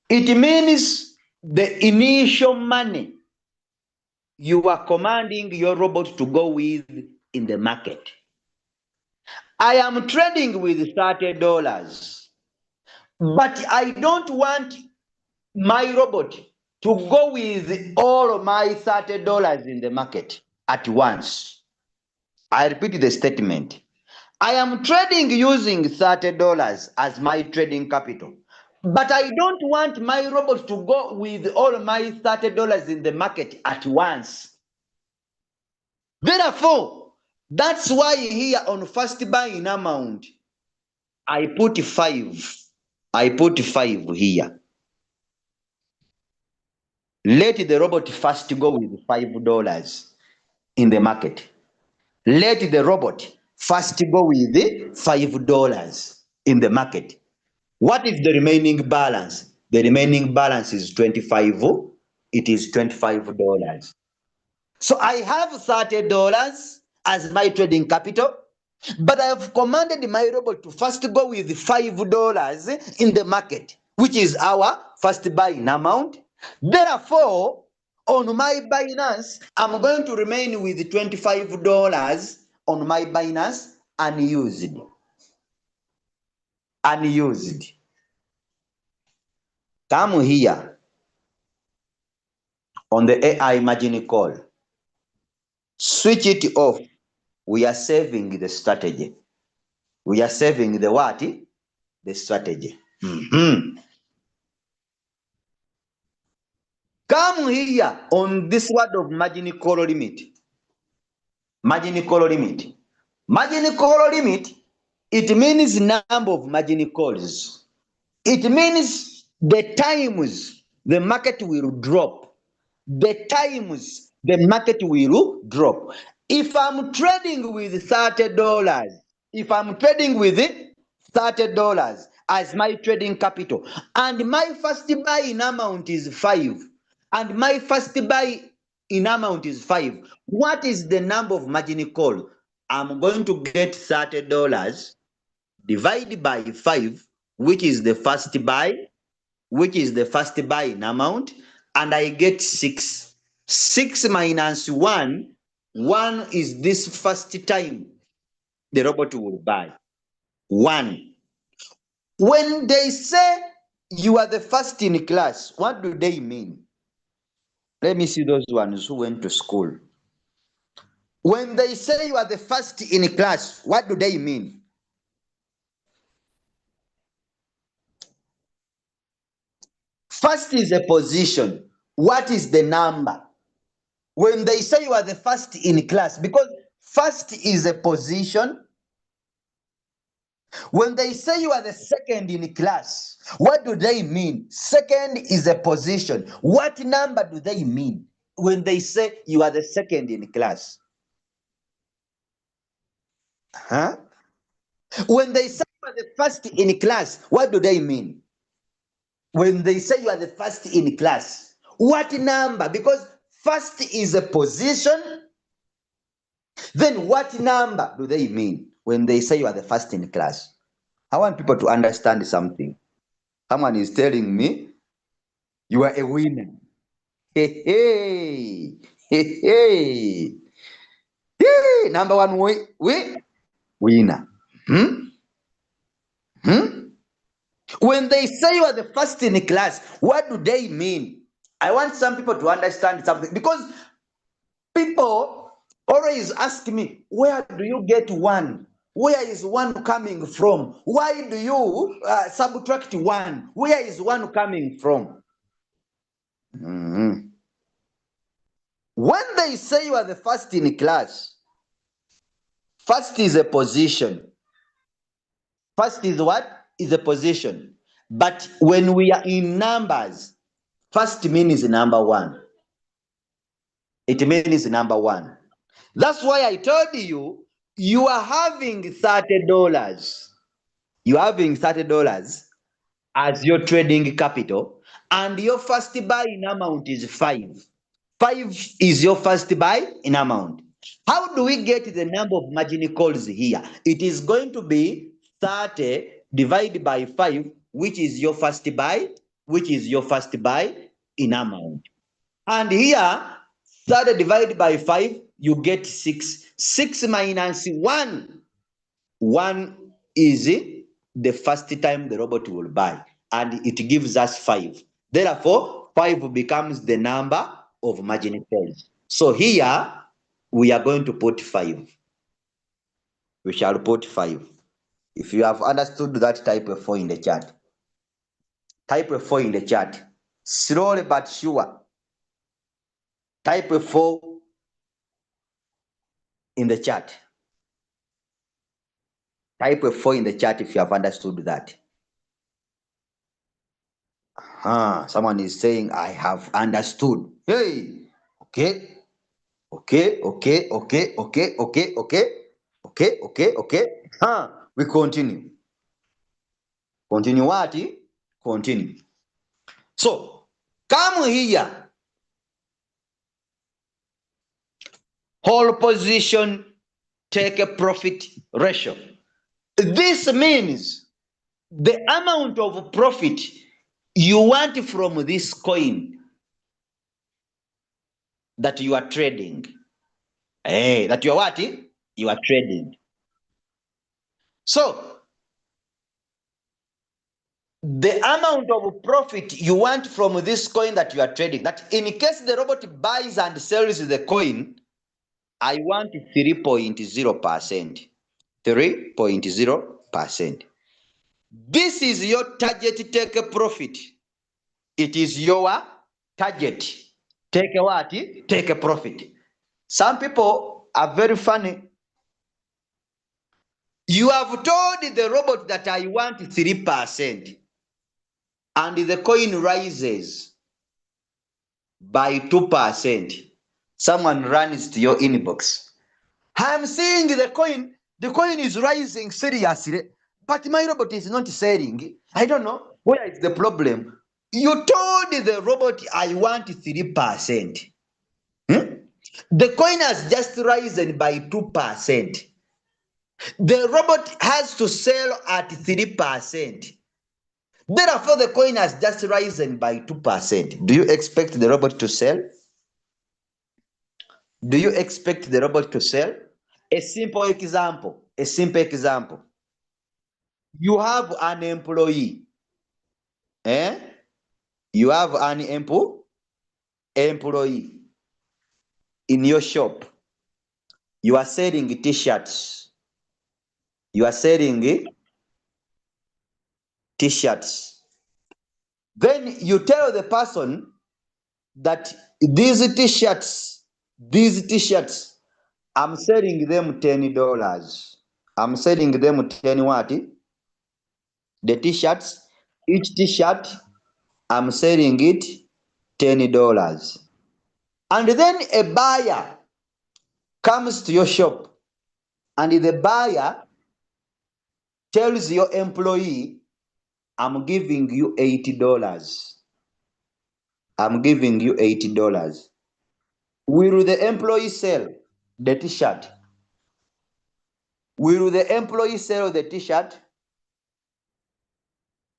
it means the initial money you are commanding your robot to go with in the market. I am trading with $30, but I don't want my robot to go with all of my $30 in the market at once. I repeat the statement. I am trading using $30 as my trading capital, but I don't want my robot to go with all my $30 in the market at once. Therefore, that's why here on first buying amount, I put 5. I put 5 here. Let the robot first go with $5 in the market. Let the robot first go with $5 in the market. What is the remaining balance? The remaining balance is 25. It is $25. So I have $30 as my trading capital, but I have commanded my robot to first go with $5 in the market. which is our first buying amount. Therefore, on my Binance, I'm going to remain with $25 on my Binance unused. Unused. Come here on the AI margin call. Switch it off. We are saving the strategy. We are saving the what? The strategy. Come here on this word of margin call limit. Margin call limit. Margin call limit, it means number of margin calls. It means the times the market will drop. The times the market will drop. If I'm trading with $30, if I'm trading with $30 as my trading capital, and my first buy-in amount is 5, and my first buy-in amount is 5, what is the number of margin call? I'm going to get $30 divided by 5, which is the first buy, which is the first buy-in amount, and I get 6. 6 minus 1, 1 is this first time the robot will buy. 1. When they say you are the first in class, what do they mean? Let me see those ones who went to school. When they say you are the first in class, what do they mean? First is a position. What is the number? When they say you are the first in class, because first is a position. When they say you are the second in class, what do they mean? Second is a position. What number do they mean when they say you are the second in class? Huh? When they say you are the first in class, what do they mean? When they say you are the first in class, what number? Because first is a position. Then what number do they mean when they say you are the first in class? I want people to understand something. Someone is telling me you are a winner. Hey, hey, hey, hey. Hey, number one winner. Hmm? Hmm? When they say you are the first in class, what do they mean? I want some people to understand something, because people always ask me, where do you get 1? Where is 1 coming from? Why do you subtract 1? Where is 1 coming from? When they say you are the first in class, first is a position. First is what? Is a position. But when we are in numbers, first means number 1. It means number 1. That's why I told you, you are having $30. You are having $30 as your trading capital, and your first buy-in amount is 5. 5 is your first buy-in amount. How do we get the number of margin calls here? It is going to be 30 divided by 5, which is your first buy, which is your first buy-in amount. And here, 30 divided by 5, you get 6. 6 minus 1. 1 is the first time the robot will buy, and it gives us 5. Therefore, 5 becomes the number of margin calls. So here, we are going to put 5. We shall put 5. If you have understood that, type a 4 in the chat. Type a 4 in the chat. Slowly but sure. Type a 4 in the chat. Type a 4 in the chat if you have understood that. Someone is saying, I have understood. Hey, okay. Okay. We continue. Continue what? Continue. So, come here. Whole position, take a profit ratio. This means the amount of profit You want from this coin that you are trading. Hey, that you are what? You are trading. So the amount of profit you want from this coin that you are trading, that in case the robot buys and sells the coin, I want 3.0%. 3.0%. This is your target take a profit. It is your target. Take a what? Take a profit. Some people are very funny. You have told the robot that I want 3%, and the coin rises by 2%. Someone runs to your inbox. I'm seeing the coin is rising seriously, but my robot is not selling. I don't know where is the problem. You told the robot I want 3%. The coin has just risen by 2%. The robot has to sell at 3%. Therefore, the coin has just risen by 2%. Do you expect the robot to sell? Do you expect the robot to sell? A simple example. A simple example. You have an employee. Eh? You have an employee in your shop. You are selling t-shirts. You are selling t-shirts. Then you tell the person that these t-shirts, I'm selling them $10. I'm selling them 10 what? The t-shirts, each t-shirt, I'm selling it $10. And then a buyer comes to your shop, and the buyer tells your employee, I'm giving you $80. I'm giving you $80. Will the employee sell the t-shirt? Will the employee sell the t-shirt?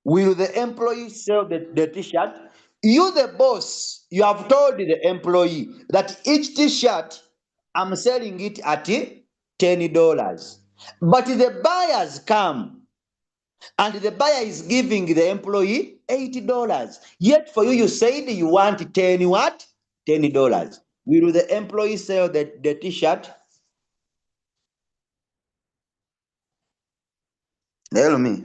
Will the employee sell the t-shirt? You, the boss, you have told the employee that each t-shirt, I'm selling it at $10. But the buyers come, and the buyer is giving the employee $80. Yet for you, you said you want 10 what? $10. Will the employee sell the t-shirt? Tell me.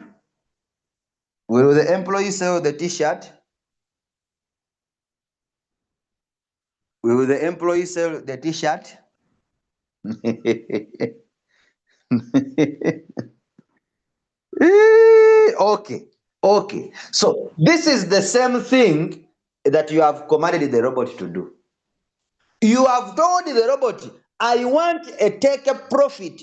Will the employee sell the t-shirt? Will the employee sell the t-shirt? Okay. Okay. So this is the same thing that you have commanded the robot to do. You have told the robot, I want a take a profit.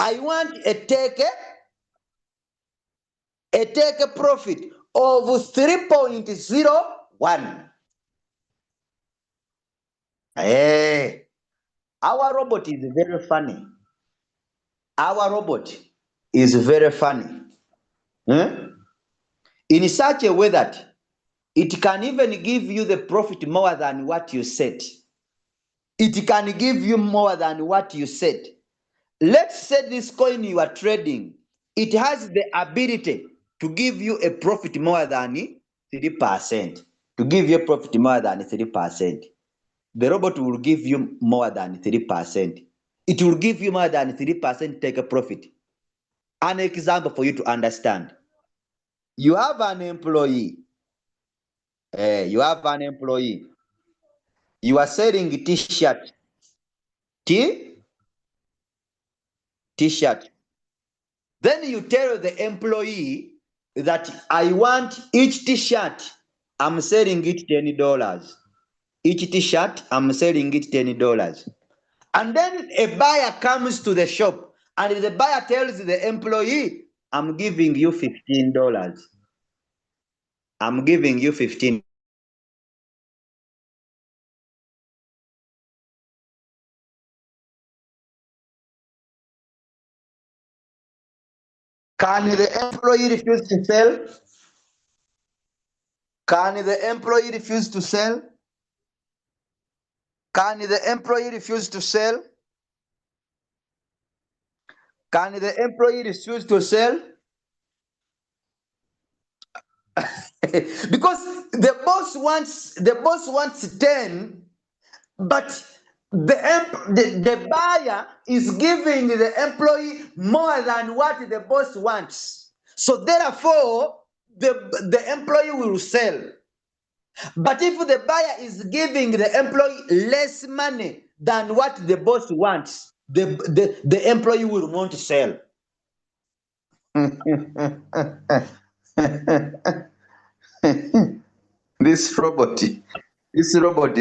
I want a take a profit of 3.01. Hey, our robot is very funny. Our robot is very funny. In such a way that it can even give you the profit more than what you said. It can give you more than what you said. Let's say this coin you are trading, it has the ability to give you a profit more than 3%. To give you a profit more than 3%. The robot will give you more than 3%. It will give you more than 3% take a profit. An example for you to understand. You have an employee. You have an employee. You are selling t-shirt. T-shirt. Then you tell the employee that I want each t-shirt, I'm selling it $10. Each t-shirt, I'm selling it $10. And then a buyer comes to the shop, and the buyer tells the employee, I'm giving you $15. I'm giving you 15. Can the employee refuse to sell? Can the employee refuse to sell? Can the employee refuse to sell? Can the employee refuse to sell? Because the boss wants 10, but the buyer is giving the employee more than what the boss wants. So therefore, the employee will sell. But if the buyer is giving the employee less money than what the boss wants, the employee will not sell. this robot, this robot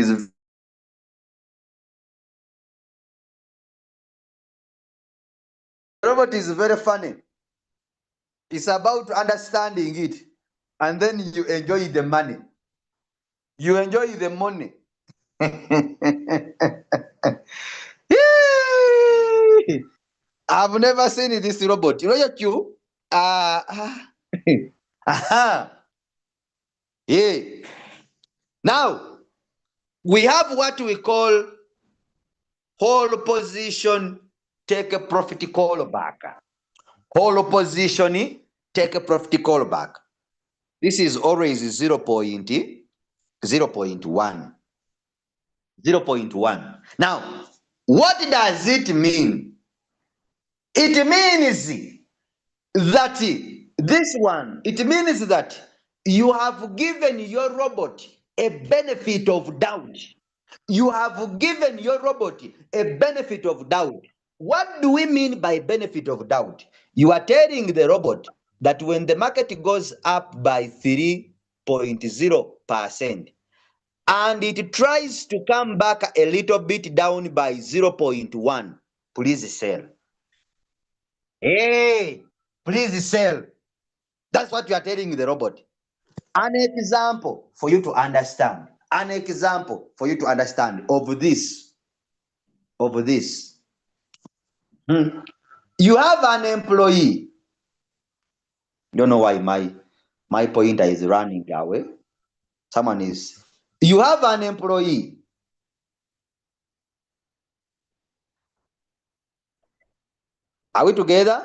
is very funny. It's about understanding it, and then you enjoy the money. You enjoy the money. I've never seen this robot. You know you? Aha. Yeah. Now we have what we call whole position, take a profit callback. Whole position, take a profit callback. This is always 0.1. 0.1. Now, what does it mean? It means that it means that you have given your robot a benefit of doubt. You have given your robot a benefit of doubt. What do we mean by benefit of doubt? You are telling the robot that when the market goes up by 3.0% and it tries to come back a little bit down by 0.1, please sell. Hey, please sell. That's what you are telling the robot. An example for you to understand. An example for you to understand of this. You have an employee. Don't know why my pointer is running away. Someone is. You have an employee. Are we together?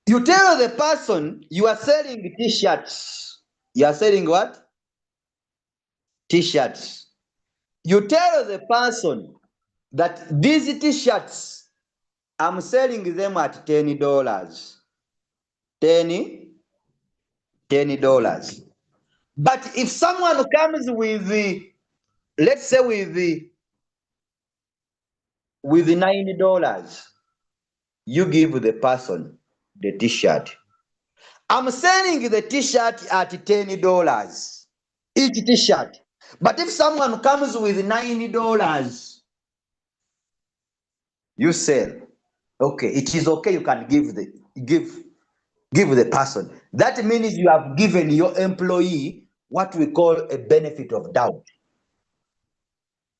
You tell the person you are selling t-shirts. You are selling what? T-shirts. You tell the person that these t-shirts, I'm selling them at $10. $10. But if someone comes with let's say with $9, you give the person the t-shirt. I'm selling the t-shirt at $10, each t-shirt. But if someone comes with $9, you sell. Okay, it is okay. You can give the person. That means you have given your employee what we call a benefit of doubt.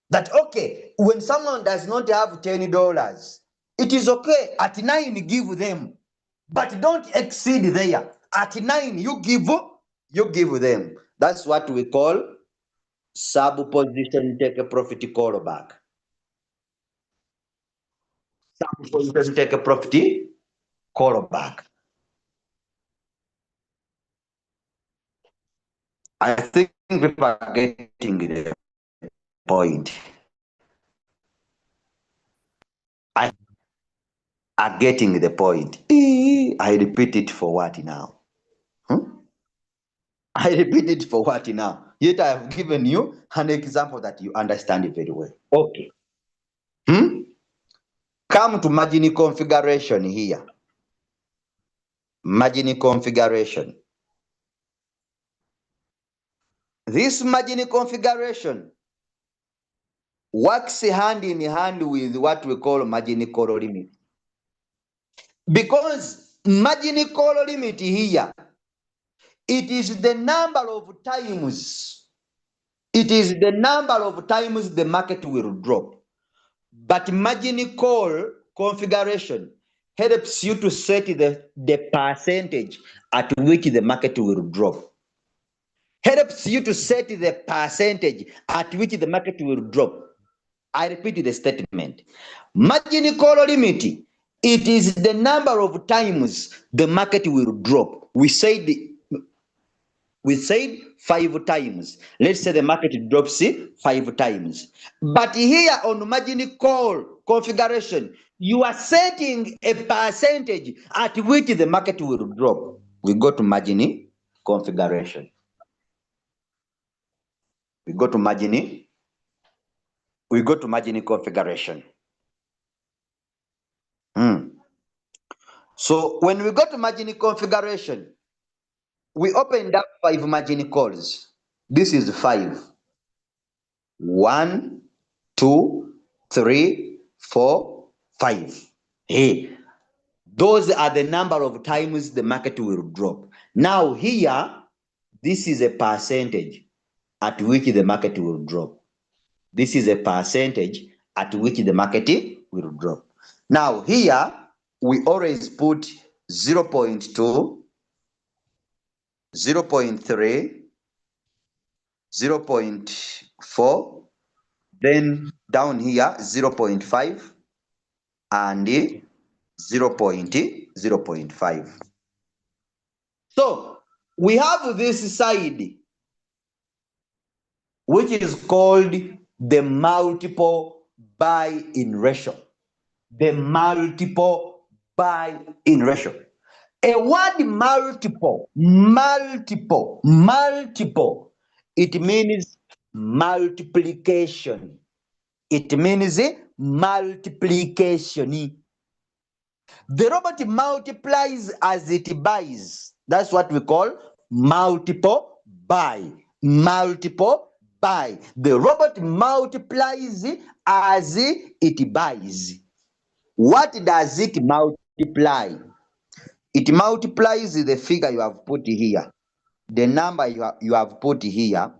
That okay, when someone does not have $10, it is okay. At 9, give them, but don't exceed there. At 9, you give them. That's what we call subposition take a profit callback. Subposition take a profit callback. I think people are getting the point. I are getting the point. I repeat it for what now? I repeat it for what now? Yet I have given you an example that you understand it very well. Okay. Come to margin configuration here. Margin configuration. This margin configuration works hand in hand with what we call margin call limit. Because margin call limit here, it is the number of times. It is the number of times the market will drop. But margin call configuration helps you to set the percentage at which the market will drop. Helps you to set the percentage at which the market will drop. I repeat the statement. Margin call limit, it is the number of times the market will drop. We said 5 times. Let's say the market drops 5 times. But here on margin call configuration, you are setting a percentage at which the market will drop. We go to margin configuration. We go to margin configuration. So when we go to margin configuration, we opened up 5 margin calls. This is 5. 1, 2, 3, 4, 5. Hey, those are the number of times the market will drop. Now here, this is a percentage at which the market will drop. This is a percentage at which the market will drop. Now here, we always put 0.2, 0.3, 0.4, then down here 0.5 and 0.5. So we have this side which is called the multiple buy-in ratio. The multiple buy-in ratio. A word multiple, it means multiplication. It means multiplication. The robot multiplies as it buys. That's what we call multiple buy. Multiple buy. The robot multiplies as it buys. What does it multiply? It multiplies the figure you have put here, the number you have put here,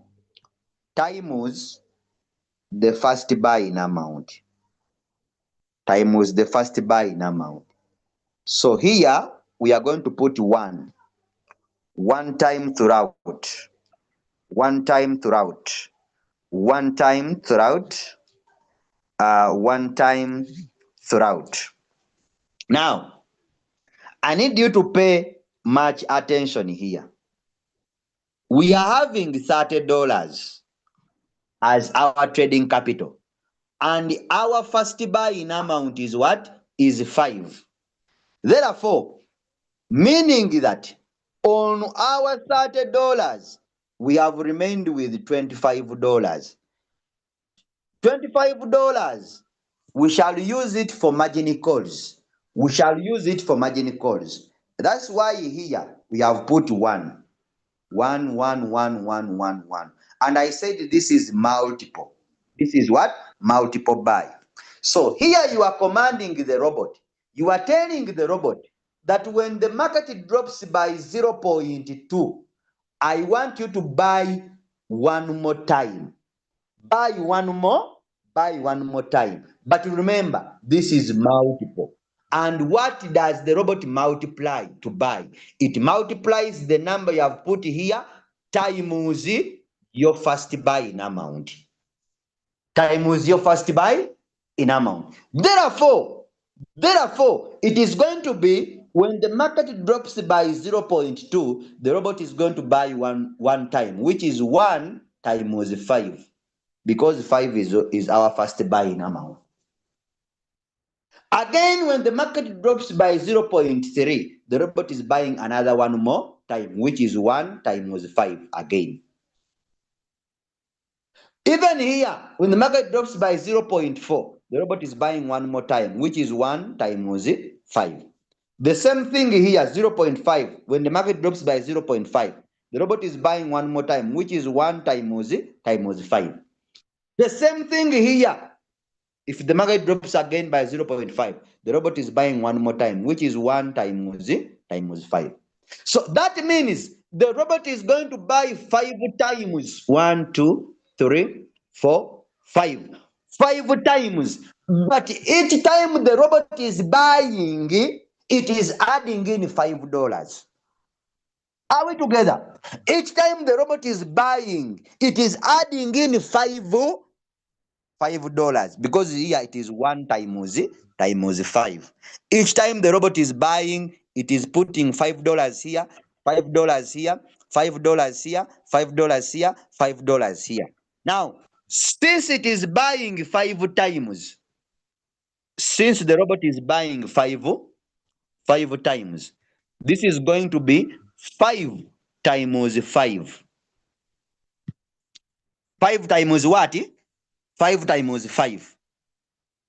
times the first buy-in amount. Times the first buy-in amount. So here we are going to put 1. 1 time throughout. 1 time throughout. 1 time throughout. 1 time throughout. Now, I need you to pay much attention here. We are having $30 as our trading capital, and our first buy-in amount is what? Is 5. Therefore, meaning that on our $30, we have remained with $25. $25, we shall use it for margin calls. We shall use it for margin calls. That's why here we have put 1. 1, 1, 1, 1, 1, 1. And I said this is multiple. This is what? Multiple buy. So here you are commanding the robot. You are telling the robot that when the market drops by 0.2, I want you to buy 1 more time. Buy one more time. But remember, this is multiple. And what does the robot multiply to buy? It multiplies the number you have put here times your first buy-in amount. Times your first buy-in amount. Therefore, it is going to be when the market drops by 0.2, the robot is going to buy one time, which is 1 times 5. Because 5 is our first buy-in amount. Again, when the market drops by 0.3, the robot is buying another 1 more time, which is 1 times 5 again. Even here, when the market drops by 0.4, the robot is buying 1 more time, which is 1 times 5. The same thing here, 0.5. When the market drops by 0.5, the robot is buying 1 more time, which is 1 times 5. The same thing here. If the market drops again by 0.5, the robot is buying 1 more time, which is 1 times 5. So that means the robot is going to buy 5 times. 1, 2, 3, 4, 5. 5 times. But each time the robot is buying, it is adding in $5. Are we together? Each time the robot is buying, it is adding in $5 because here it is 1 times 5. Each time the robot is buying, it is putting $5 here, $5 here, $5 here, $5 here, $5 here. Now, since it is buying 5 times, since the robot is buying 5 times, this is going to be 5 times 5. 5 times what? 5 times 5.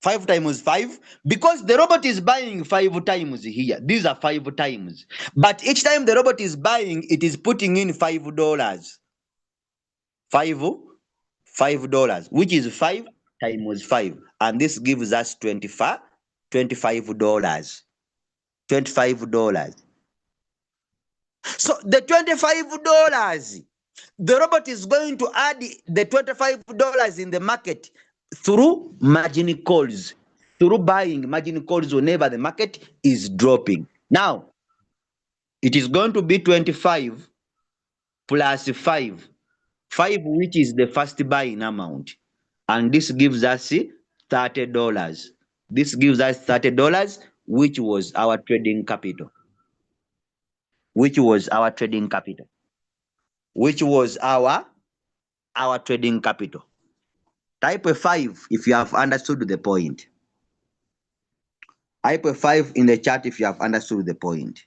5 times 5, because the robot is buying 5 times here. These are 5 times. But each time the robot is buying, it is putting in $5. $5, which is 5 times 5. And this gives us $25. $25. So the $25, the robot is going to add the $25 in the market through margin calls, through buying margin calls whenever the market is dropping. Now, it is going to be 25 plus 5, 5 which is the first buying amount. And this gives us $30. This gives us $30, which was our trading capital. Which was our trading capital. Which was our trading capital. Type a 5 if you have understood the point. Type a 5 in the chat if you have understood the point.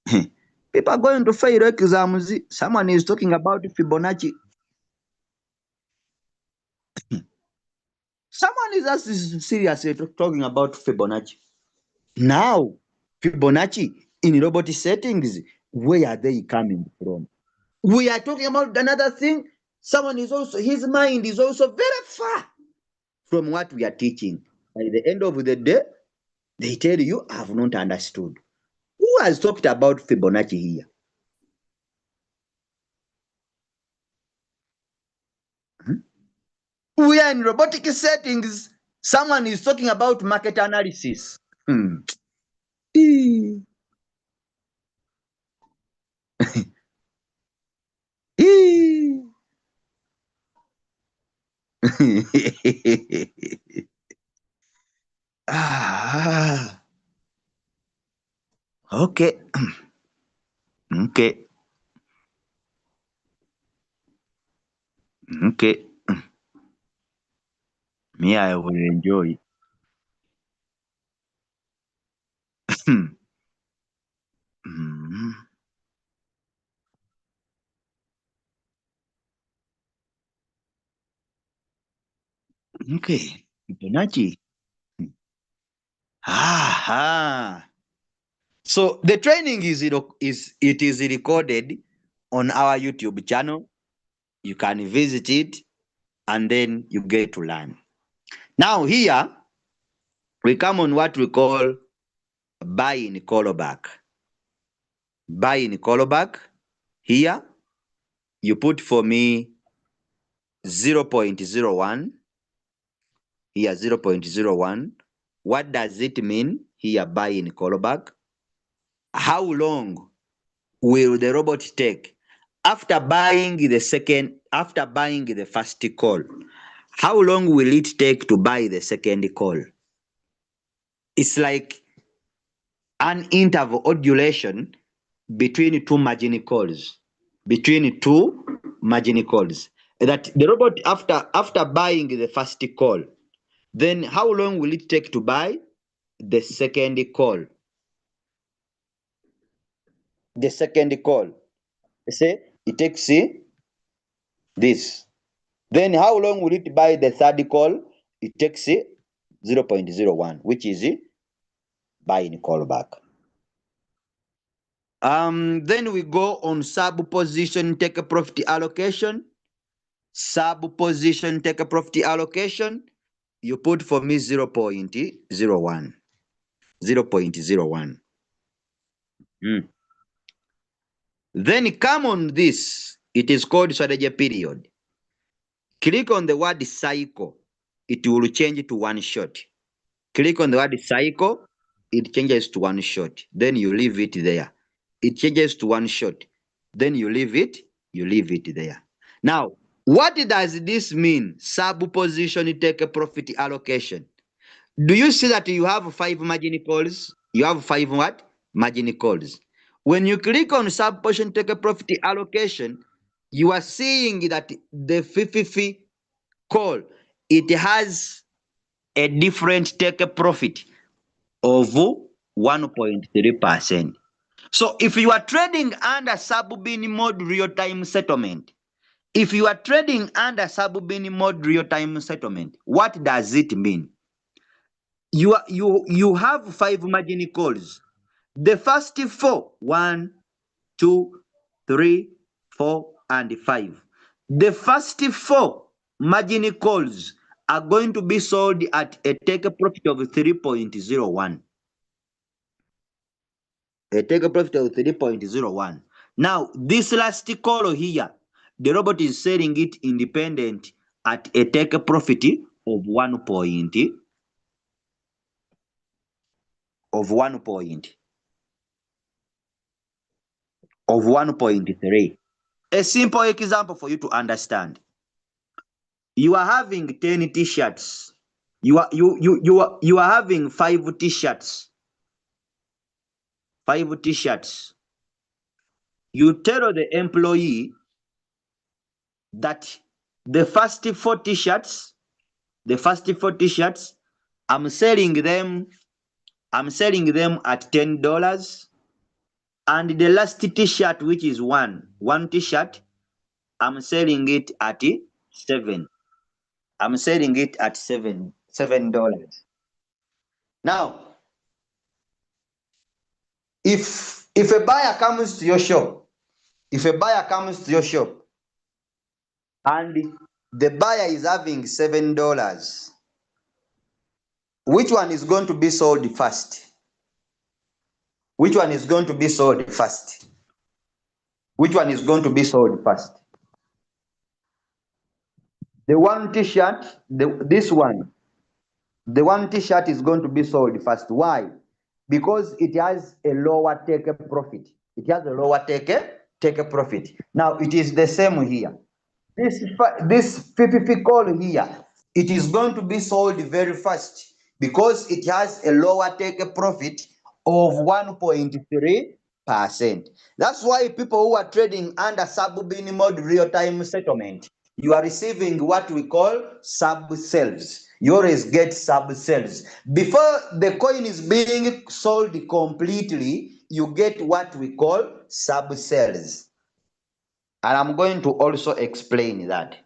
People are going to fail exams. Someone is talking about Fibonacci. Someone is just seriously talking about Fibonacci. Now, Fibonacci in robot settings, where are they coming from? We are talking about another thing. Someone is also, his mind is also very far from what we are teaching. By the end of the day, they tell you, I have not understood. Who has talked about Fibonacci here? We are in robotic settings. Someone is talking about market analysis. Ah, okay. Okay. Okay. Me, I will enjoy. Mm, okay. Fibonacci. Ah. So the training is recorded on our YouTube channel. You can visit it and then you get to learn. Now here we come on what we call buy in callback. Buy in callback. Here you put for me 0.01. Here 0.01. What does it mean? Here buy in callback. How long will the robot take after buying the first call? How long will it take to buy the second call? It's like an interval or duration between two margin calls. That the robot, after buying the first call, then how long will it take to buy the second call? The second call. Say it takes this. Then how long will it buy the third call? It takes 0.01, which is buy in callback. Then we go on sub position take a profit allocation. Sub position take a profit allocation. You put for me 0.01. 0.01. Then come on this. It is called strategy period. Click on the word cycle. It will change to one shot. Click on the word cycle. it changes to one shot. Then you leave it there. It changes to one shot. Then you leave it there. Now, what does this mean? Sub-position take a profit allocation. Do you see that you have 5 margin calls? You have 5 what? Margin calls. When you click on sub-position take a profit allocation, you are seeing that the 50 call, it has a different take a profit of 1.3%. So if you are trading under sub-bin mode real-time settlement, what does it mean? You have 5 margin calls. The first 4, 1, 2, 3, 4, and 5. The first 4 margin calls are going to be sold at a take profit of 3.01. A take profit of 3.01. Now, this last call here, the robot is selling it independent at a take profit of 1.3. A simple example for you to understand. You are having 10 t-shirts. You are having 5 t-shirts. 5 t-shirts. You tell the employee that the first 4 t-shirts, I'm selling them at $10, and the last t-shirt, which is one t-shirt, I'm selling it at $7. I'm selling it at $7. Now, if a buyer comes to your shop, and the buyer is having $7, which one is going to be sold first? The one t-shirt, the one t-shirt is going to be sold first. Why? Because it has a lower take profit. Now, it is the same here. This 50 call here, it is going to be sold very fast because it has a lower take profit of 1.3%. That's why people who are trading under sub-bin mode real-time settlement, you are receiving what we call sub-sales. You always get sub-sales. Before the coin is being sold completely, you get what we call sub-sales. And I'm going to also explain that.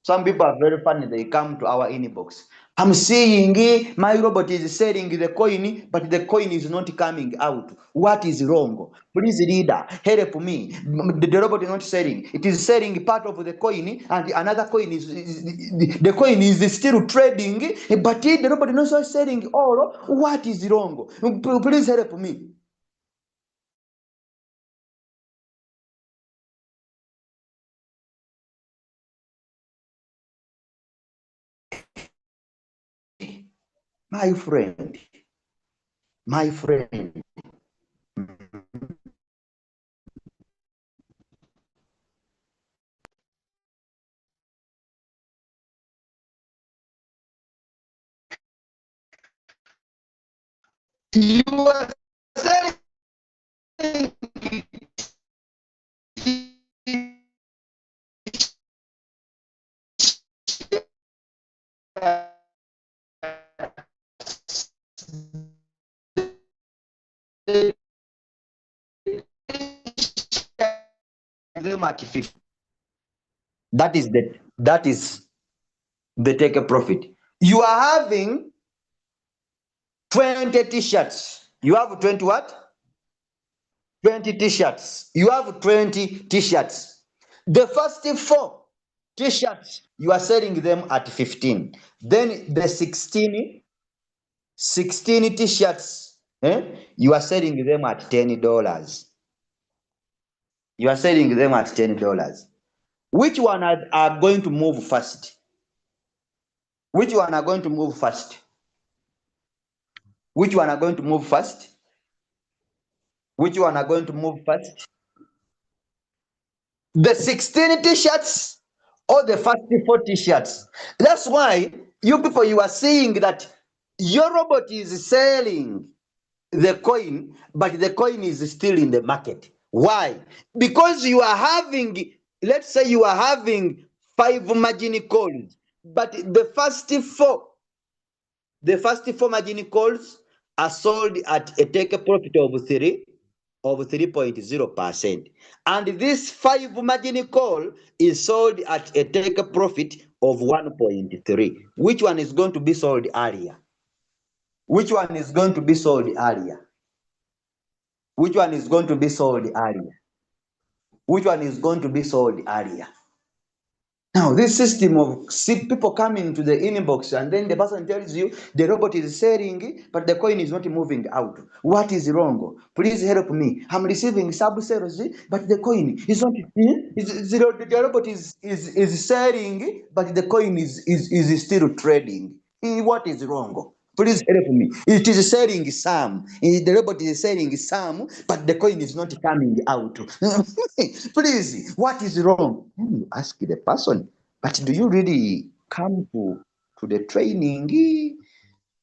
Some people are very funny. They come to our inbox. I'm seeing my robot is selling the coin, but the coin is not coming out. What is wrong? Please, leader, help me. The robot is not selling. It is selling part of the coin, and another coin the coin is still trading, but the robot is not selling all. What is wrong? Please help me. My friend. You are selling them at 50. That is the take a profit. You are having 20 t-shirts. You have 20 what? 20 t-shirts. You have 20 t-shirts. The first 4 t-shirts, you are selling them at 15. Then the 16 t-shirts, you are selling them at $10. Which one are going to move first? Which one are going to move first? Which one are going to move first? The 16 t-shirts or the first 4 t-shirts? That's why you people, you are seeing that your robot is selling the coin, but the coin is still in the market. Why? Because you are having, let's say you are having 5 margin calls, but the first four margin calls are sold at a take profit of 3.0%. And this 5 margin call is sold at a take profit of 1.3. Which one is going to be sold earlier? Which one is going to be sold earlier? Which one is going to be sold earlier? Which one is going to be sold earlier? Now, this system of people coming to the inbox and then the person tells you the robot is selling, but the coin is not moving out. What is wrong? Please help me. I'm receiving sub sales, but the coin is not. The robot is selling, but the coin is still trading. What is wrong? Please help me. It is selling some. The robot is selling some, but the coin is not coming out. Please, what is wrong? Then you ask the person, but do you really come to the training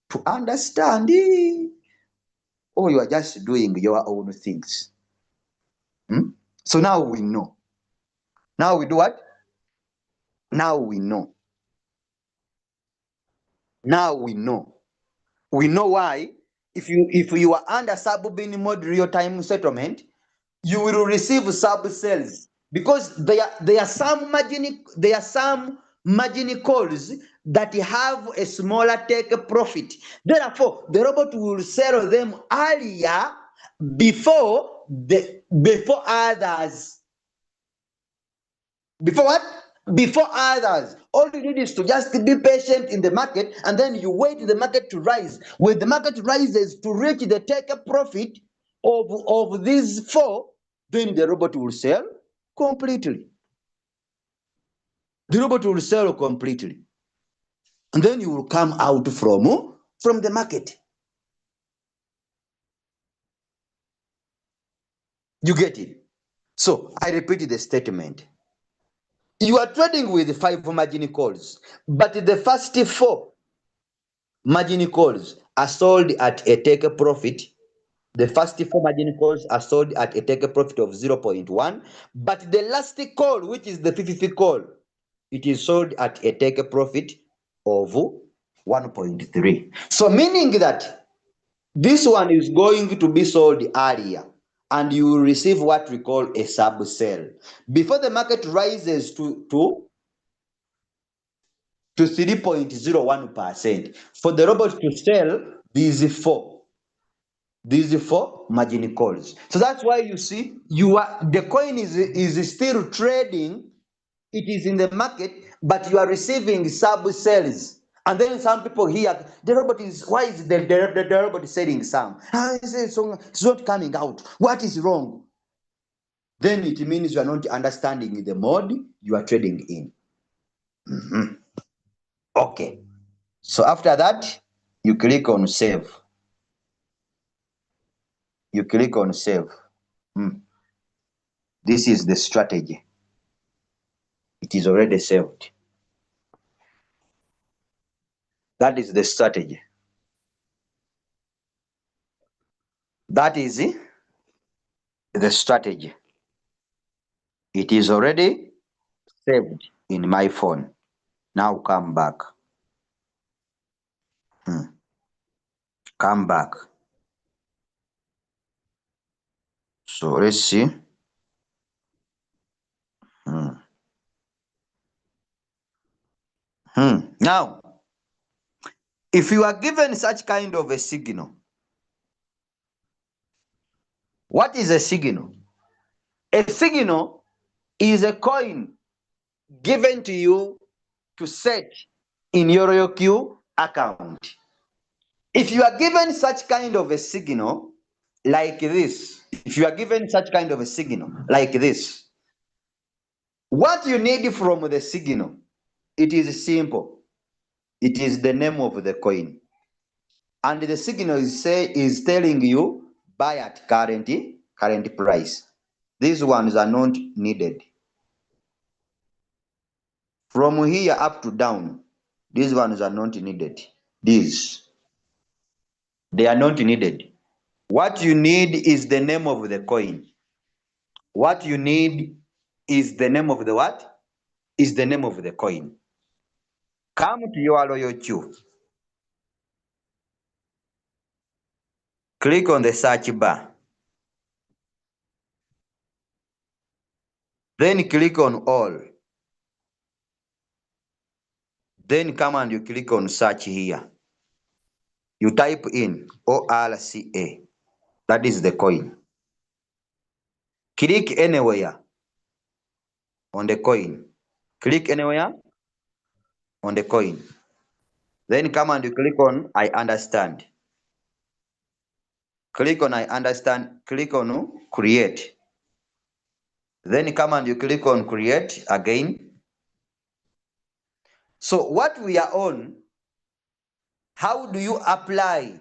to understand, or you are just doing your own things? So now we know. Now we do what? Now we know. Now we know. We know why. If you are under sub-bin mode real-time settlement, you will receive sub sales because there are some margin calls that have a smaller take profit. Therefore, the robot will sell them earlier before others. Before what? Before others. All you need is to just be patient in the market, and then you wait the market to rise. When the market rises to reach the take profit of these 4, then the robot will sell completely. The robot will sell completely. And then you will come out from the market. You get it? So I repeat the statement. You are trading with 5 margin calls, but the first 4 margin calls are sold at a take profit. The first 4 margin calls are sold at a take profit of 0.1, but the last call, which is the 50 call, it is sold at a take profit of 1.3. So meaning that this one is going to be sold earlier, and you will receive what we call a sub sell before the market rises to 3.01%. For the robot to sell these 4 margin calls. So that's why you see the coin is still trading. It is in the market, but you are receiving sub sales. And then some people hear the robot is, why is the robot selling some? It's not coming out. What is wrong? Then it means you are not understanding the mode you are trading in. Okay. So after that, you click on save. You click on save. This is the strategy. It is already saved. That is the strategy. That is the strategy. It is already saved in my phone. Now come back. Come back. So let's see. Now, if you are given such kind of a signal, what is a signal? A signal is a coin given to you to set in your RoyalQ account. If you are given such kind of a signal like this, what you need from the signal, it is simple. It is the name of the coin. and the signal is telling you buy at current price. These ones are not needed. From here up to down, these ones are not needed. They are not needed. What you need is the name of the coin. What you need is the name of the what? Is the name of the coin. Come to your royal queue. Click on the search bar. Then click on all. Then come and you click on search here. You type in ORCA. That is the coin. Click anywhere on the coin. Click anywhere on the coin. Then come and you click on I understand. Click on I understand. Click on create. Then come and you click on create again. So what we are on, how do you apply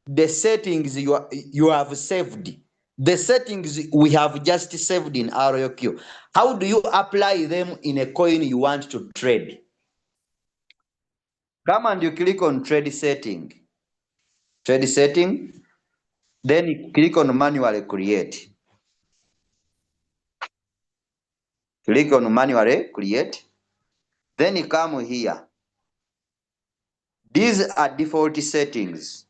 the settings you have saved? The settings we have just saved in ROQ. How do you apply them in a coin you want to trade? Come and you click on trade setting. Trade setting. Then you click on manually create. Click on manually create. Then you come here. These are default settings.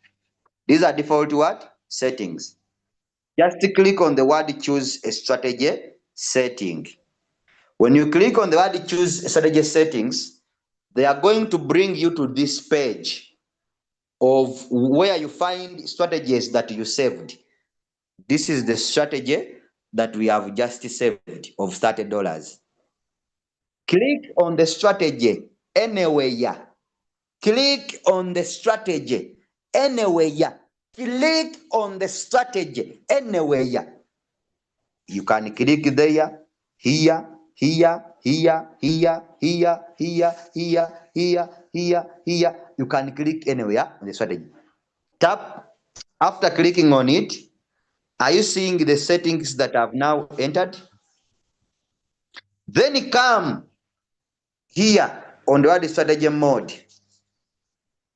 These are default what? Settings. Just click on the word choose a strategy setting. When you click on the word choose strategy settings, they are going to bring you to this page of where you find strategies that you saved. This is the strategy that we have just saved of $30. Click on the strategy anywhere. Click on the strategy anywhere. Click on the strategy anywhere. You can click there, here, here, here, here, here, here, here, here, here. You can click anywhere on the strategy. Tap. After clicking on it, are you seeing the settings that I've now entered? Then come here on the word strategy mode.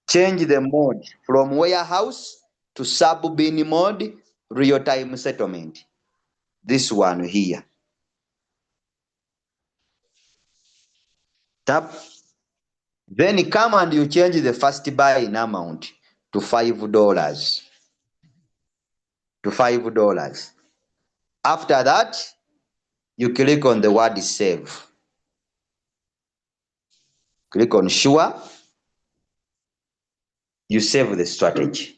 Change the mode from warehouse to sub-bin mode, real-time settlement. This one here. Tap. Then come and you change the first buy in amount to $5. To $5. After that, you click on the word save. Click on sure. You save the strategy.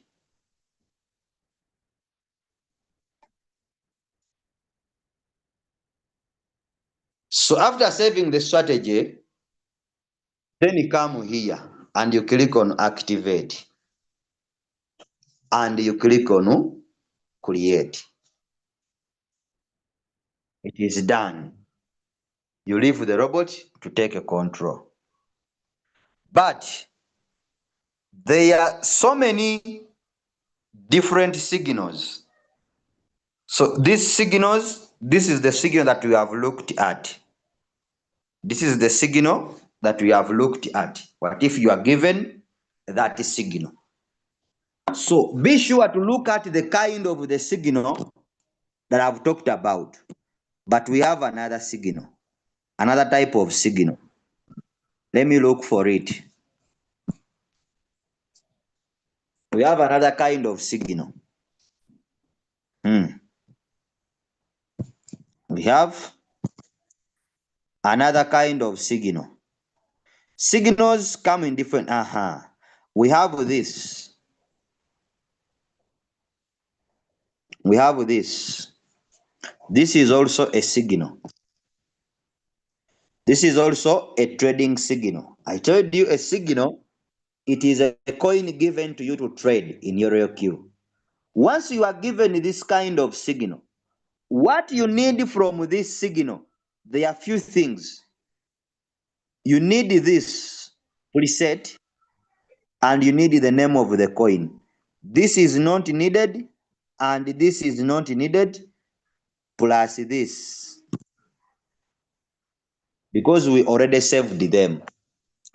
So after saving the strategy, then you come here and you click on activate. And you click on create. It is done. You leave the robot to take a control. But there are so many different signals. So these signals, this is the signal that we have looked at. This is the signal that we have looked at. What if you are given that signal? So be sure to look at the kind of the signal that I've talked about. But we have another signal, another type of signal. Let me look for it. We have another kind of signal. We have another kind of signal. Signals come in different. We have this. We have this. This is also a signal. This is also a trading signal. I told you a signal, it is a coin given to you to trade in your queue. Once you are given this kind of signal, what you need from this signal, there are few things. You need this preset and you need the name of the coin. This is not needed, and this is not needed, plus this, because we already saved them,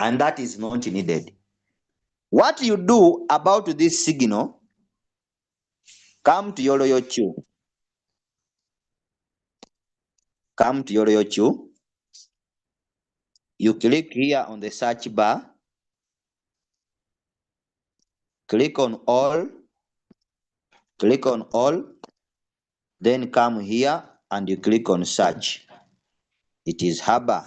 and that is not needed. What you do about this signal, come to your royal queue. Come to your royal queue. You click here on the search bar. Click on all. Click on all. Then come here and you click on search. It is Haba.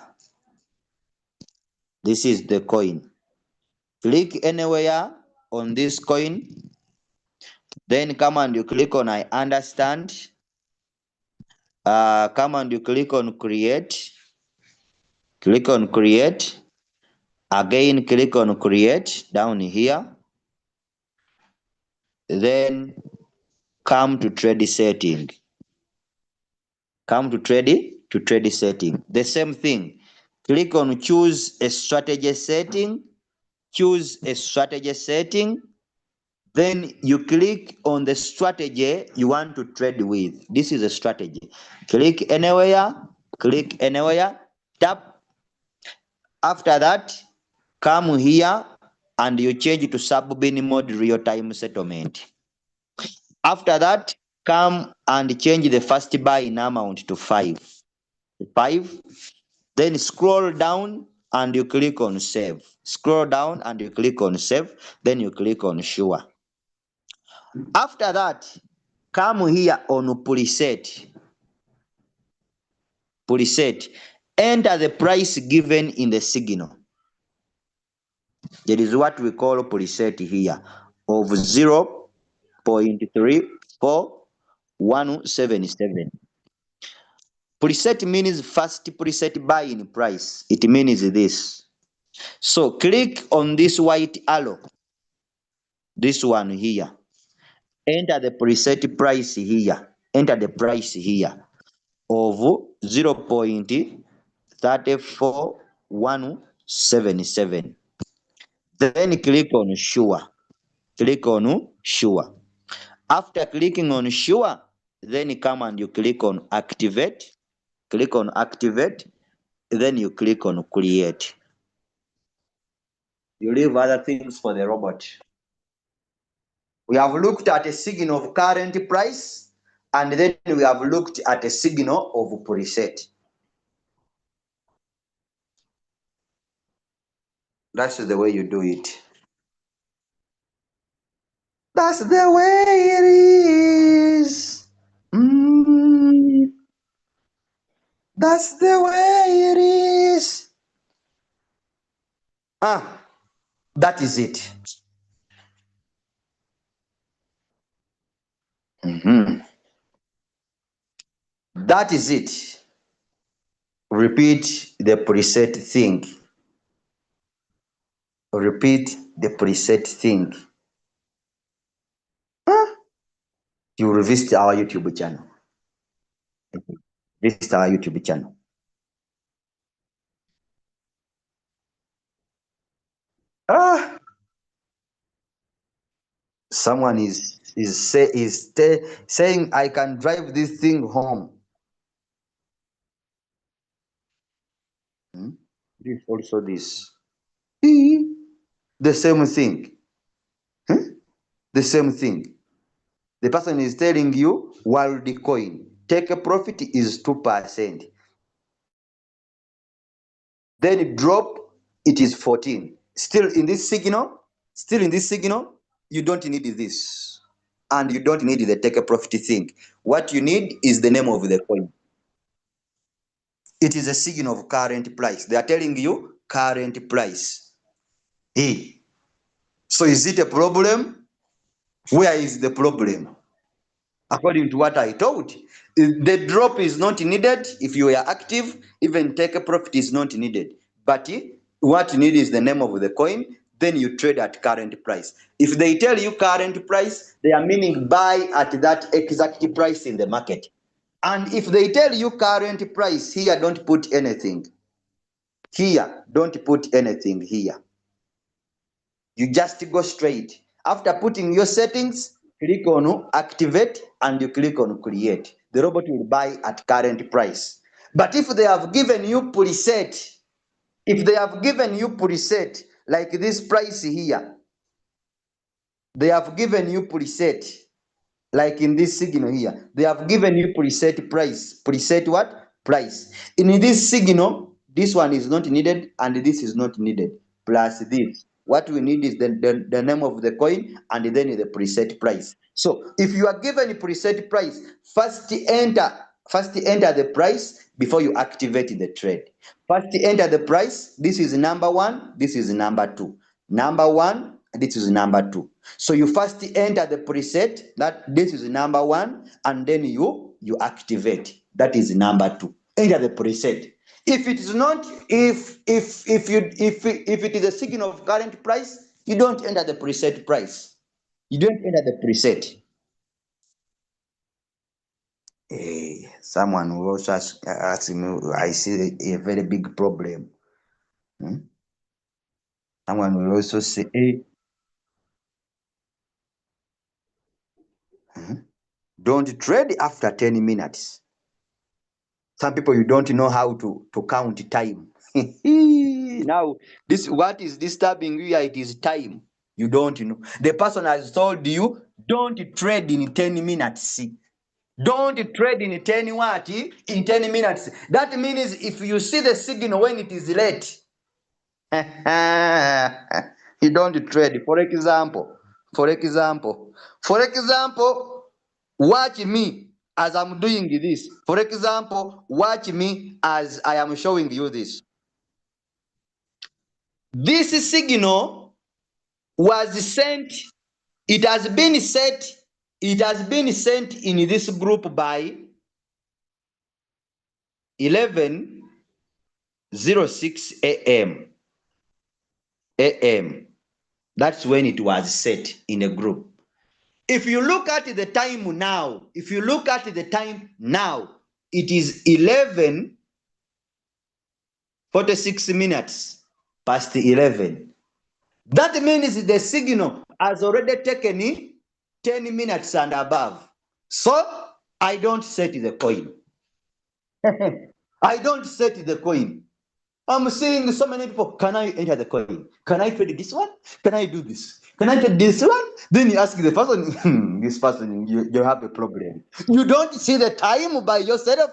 This is the coin. Click anywhere on this coin. Then come and you click on I understand. Come and you click on create. Click on create. Again, click on create down here. Then come to trade setting. Come to trade setting. The same thing. Click on choose a strategy setting. Choose a strategy setting. Then you click on the strategy you want to trade with. This is a strategy. Click anywhere. Click anywhere. Tap. After that, come here and you change to sub-bin mode real-time settlement. After that, come and change the first buy in amount to 5. 5. Then scroll down and you click on save. Scroll down and you click on save. Then you click on sure. After that, come here on preset. Preset. Enter the price given in the signal. There is what we call preset here of 0.34177. Preset means first preset buy in price. It means this. So click on this white arrow. This one here. Enter the preset price here. Enter the price here of 0.34177. Then click on sure. Click on sure. After clicking on sure, then come and you click on activate. Click on activate. Then you click on create. You leave other things for the robot. We have looked at a signal of current price, and then we have looked at a signal of preset. That's the way you do it. That's the way it is. That's the way it is. That is it. That is it. Repeat the preset thing. Repeat the preset thing. You will visit our YouTube channel. Visit our YouTube channel. Someone is saying I can drive this thing home. This also this. The same thing. The same thing. The person is telling you while the coin take a profit is 2%. Then drop, it is 14. Still in this signal, you don't need this. And you don't need the take a profit thing. What you need is the name of the coin. It is a signal of current price. They are telling you current price. Hey. So is it a problem? Where is the problem? According to what I told, the drop is not needed. If you are active, even take a profit is not needed. But what you need is the name of the coin. Then you trade at current price. If they tell you current price, they are meaning buy at that exact price in the market. And if they tell you current price, here don't put anything. Here, don't put anything here. You just go straight After putting your settings, click on activate and you click on create. The robot will buy at current price. But if they have given you preset, like this price here, they have given you preset, like in this signal here, they have given you preset price. Preset what? Price. In this signal, this one is not needed and this is not needed. Plus this. What we need is the name of the coin and then the preset price. So if you are given a preset price, first enter the price before you activate the trade. First enter the price. This is number one, this is number two. Number one, this is number two. So you first enter the preset that this is number one, and then you activate. That is number two. Enter the preset. If it is not, if it is a signal of current price, you don't enter the preset price. You don't enter the preset. Someone will also ask me, I see a very big problem. Someone will also say, hey, don't trade after 10 minutes. Some people, you don't know how to count time. Now, this what is disturbing you? It is time. You don't know. The person has told you, don't trade in 10 minutes. Don't trade in 10 what? In 10 minutes. That means if you see the signal when it is late, you don't trade. For example, watch me as I'm doing this. For example, watch me as I am showing you this. This signal was sent, it has been sent in this group by 11:06 a.m. That's when it was set in a group. If you look at the time now, it is 11:46 minutes past 11. That means the signal has already taken 10 minutes and above. So I don't set the coin. I don't set the coin. I'm seeing so many people. Can I enter the coin? Can I trade this one? Can I do this? Can I trade this one? Then you ask the person, this person, you have a problem. You don't see the time by yourself.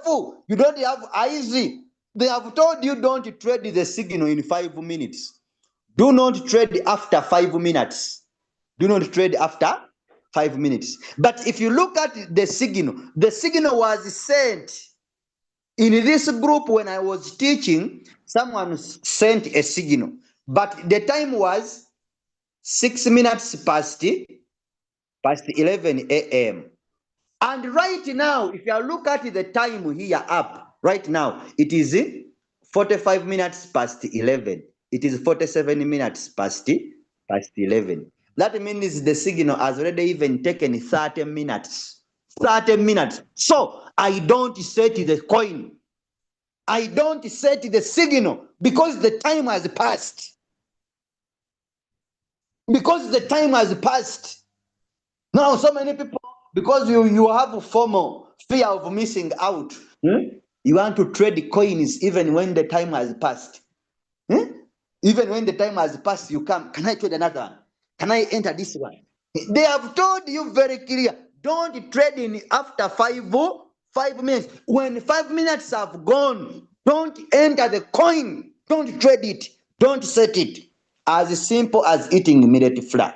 You don't have eyes. They have told you don't trade the signal in 5 minutes. Do not trade after 5 minutes. Do not trade after 5 minutes. But if you look at the signal was sent in this group when I was teaching. Someone sent a signal, but the time was 6 minutes past 11 a.m. And right now, if you look at the time here up, right now, it is 45 minutes past 11. It is 47 minutes past 11. That means the signal has already even taken 30 minutes. 30 minutes. So I don't set the coin. I don't set the signal because the time has passed. Because the time has passed. Now, so many people, because you have a formal fear of missing out, you want to trade coins even when the time has passed. Even when the time has passed, you come. Can I trade another one? Can I enter this one? They have told you very clear. Don't trade in after 5 minutes. When 5 minutes have gone, don't enter the coin. Don't trade it. Don't set it. As simple as eating immediate flour.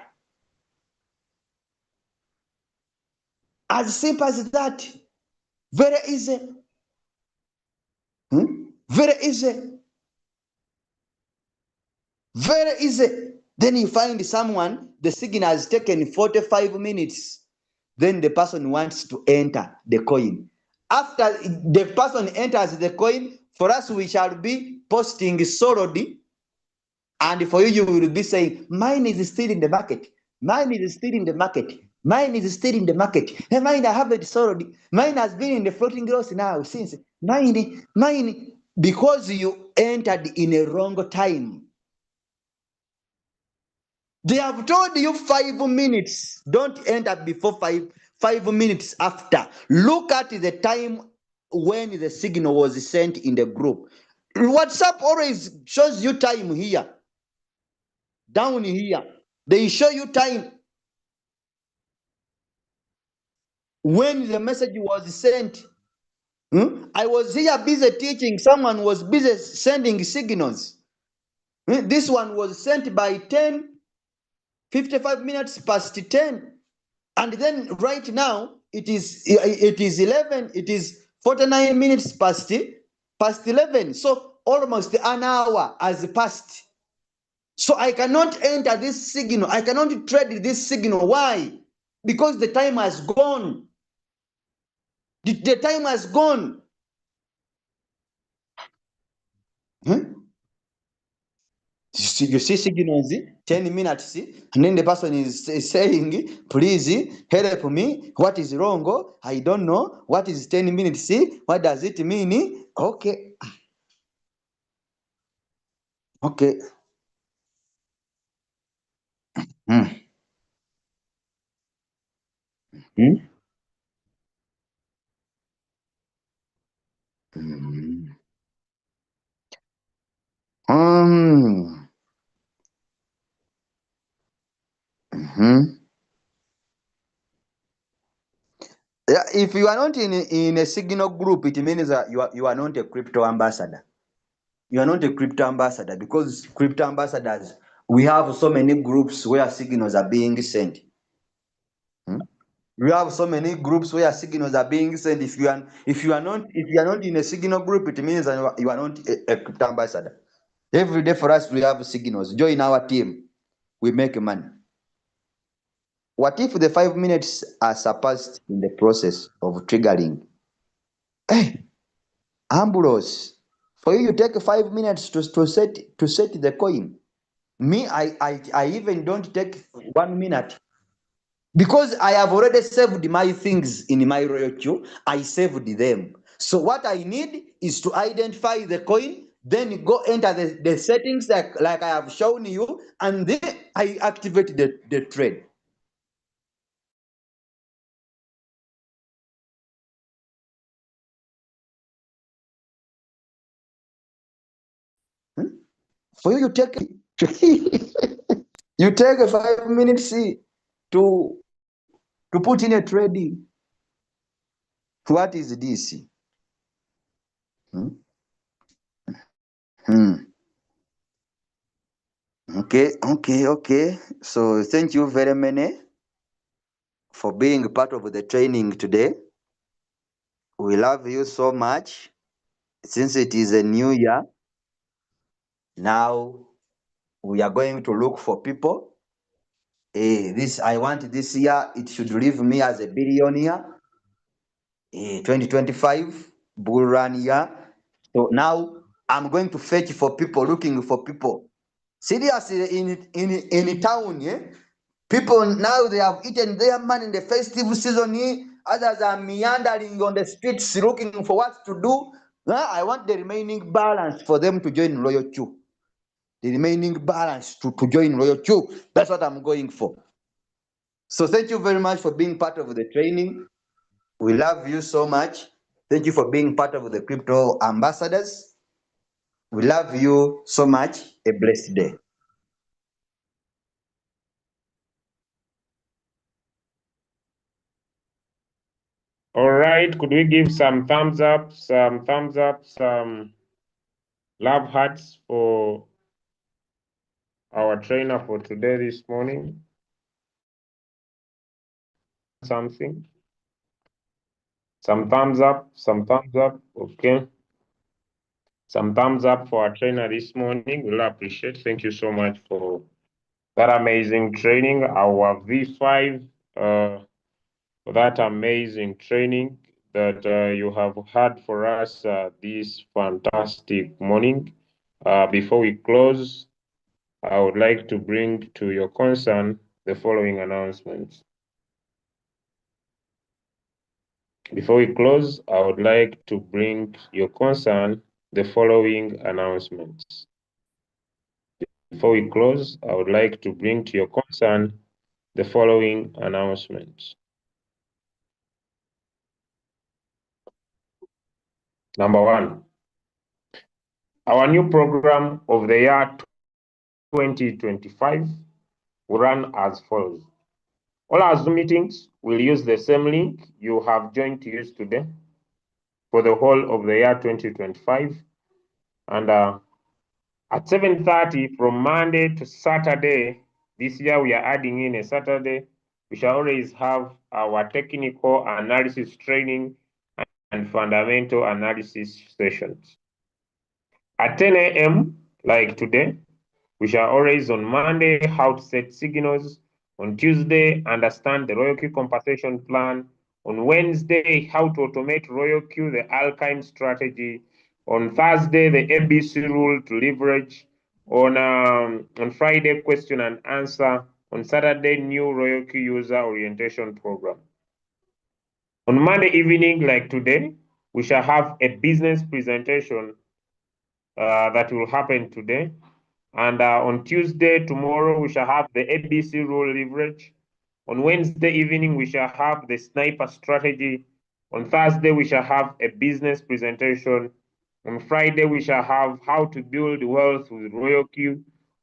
As simple as that. Very easy. Very easy. Very easy. Then you find someone, the signal has taken 45 minutes. Then the person wants to enter the coin. After the person enters the coin, for us we shall be posting solid, and for you, you will be saying, mine is still in the market. Mine is still in the market. Mine is still in the market. And mine, I have it solid. Mine has been in the floating gross now since. Mine, because you entered in a wrong time. They have told you 5 minutes. Don't enter before 5 minutes after. Look at the time when the signal was sent in the group. WhatsApp always shows you time here. Down here. They show you time when the message was sent. I was here busy teaching. Someone was busy sending signals. This one was sent by 55 minutes past 10. And then right now, it is 11, it is 49 minutes past 11. So almost an hour has passed. So I cannot enter this signal. I cannot trade this signal. Why? Because the time has gone. The time has gone. You see signals, 10 minutes, and then the person is saying, please help me. What is wrong? I don't know. What is 10 minutes? What does it mean? Okay. Okay. Mm. Mm. Mm. Um. Mhm. Yeah, if you are not in a signal group, it means that you are not a crypto ambassador. You are not a crypto ambassador, because crypto ambassadors, we have so many groups where signals are being sent. We have so many groups where signals are being sent. If you are not in a signal group, it means that you are not a crypto ambassador. Every day for us we have signals. Join our team. We make money. What if the 5 minutes are surpassed in the process of triggering? Hey, Ambrose, for you take 5 minutes to set the coin. Me, I even don't take 1 minute. Because I have already saved my things in my royal queue, I saved them. So what I need is to identify the coin, then go enter the settings like I have shown you, and then I activate the trade. For you, you take you take 5 minutes to put in a trade. What is this? Hmm? Hmm. Okay. So thank you very many for being part of the training today. We love you so much. Since it is a new year, now we are going to look for people. This I want this year, it should leave me as a billionaire. 2025 bull run year. So now I'm going to fetch for people, looking for people. Seriously, in town, yeah? People now they have eaten their money in the festive season. Others are meandering on the streets looking for what to do. I want the remaining balance for them to join Royal Chu. The remaining balance to join Royal Chu. That's what I'm going for. So thank you very much for being part of the training. We love you so much. Thank you for being part of the crypto ambassadors. We love you so much. A blessed day. All right, could we give some thumbs up, some love hearts for our trainer for today this morning? Something? Some thumbs up, okay. Some thumbs up for our trainer this morning. We'll appreciate. Thank you so much for that amazing training. Our V5, for that amazing training that you have had for us this fantastic morning. Before we close, I would like to bring to your concern the following announcements. Before we close, I would like to bring your concern the following announcements. before we close, I would like to bring to your concern the following announcements. Number one, our new program of the year 2025 will run as follows. All our Zoom meetings will use the same link you have joined to use today for the whole of the year 2025. And at 7:30 from Monday to Saturday, this year we are adding in a Saturday, we shall always have our technical analysis training and fundamental analysis sessions. At 10 a.m., like today, we shall always on Monday how to set signals. On Tuesday, understand the royal queue compensation plan. On Wednesday, how to automate royal queue, the alkyne strategy. On Thursday, the ABC rule to leverage. On Friday, question and answer. On Saturday, new royal queue user orientation program. On Monday evening, like today, we shall have a business presentation that will happen today. And on Tuesday, tomorrow, we shall have the ABC rule leverage. On Wednesday evening, we shall have the sniper strategy. On Thursday, we shall have a business presentation. On Friday, we shall have how to build wealth with Royal Q.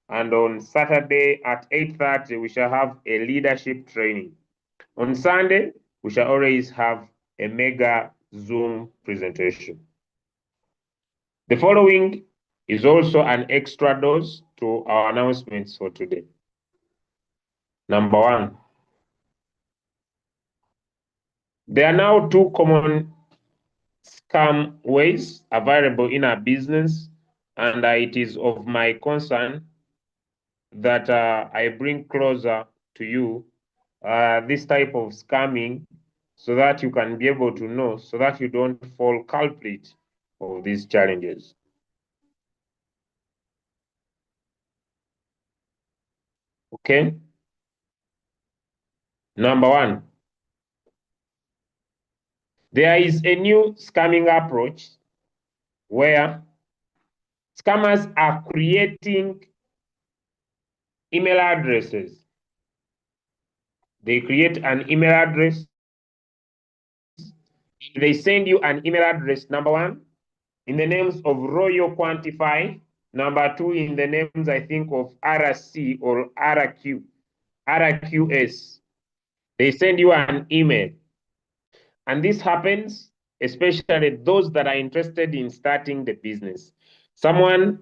And on Saturday at 8:30, we shall have a leadership training. On Sunday, we shall always have a mega Zoom presentation. The following is also an extra dose to our announcements for today. Number one, there are now two common scam ways available in our business, and it is of my concern that I bring closer to you this type of scamming so that you can be able to know, so that you don't fall culprit of these challenges. Okay? Number one, there is a new scamming approach where scammers are creating email addresses. They create an email address. They send you an email address, number one, in the names of Royal Quantify. Number two, in the names, I think, of RC or RQS. They send you an email. And this happens, especially those that are interested in starting the business. Someone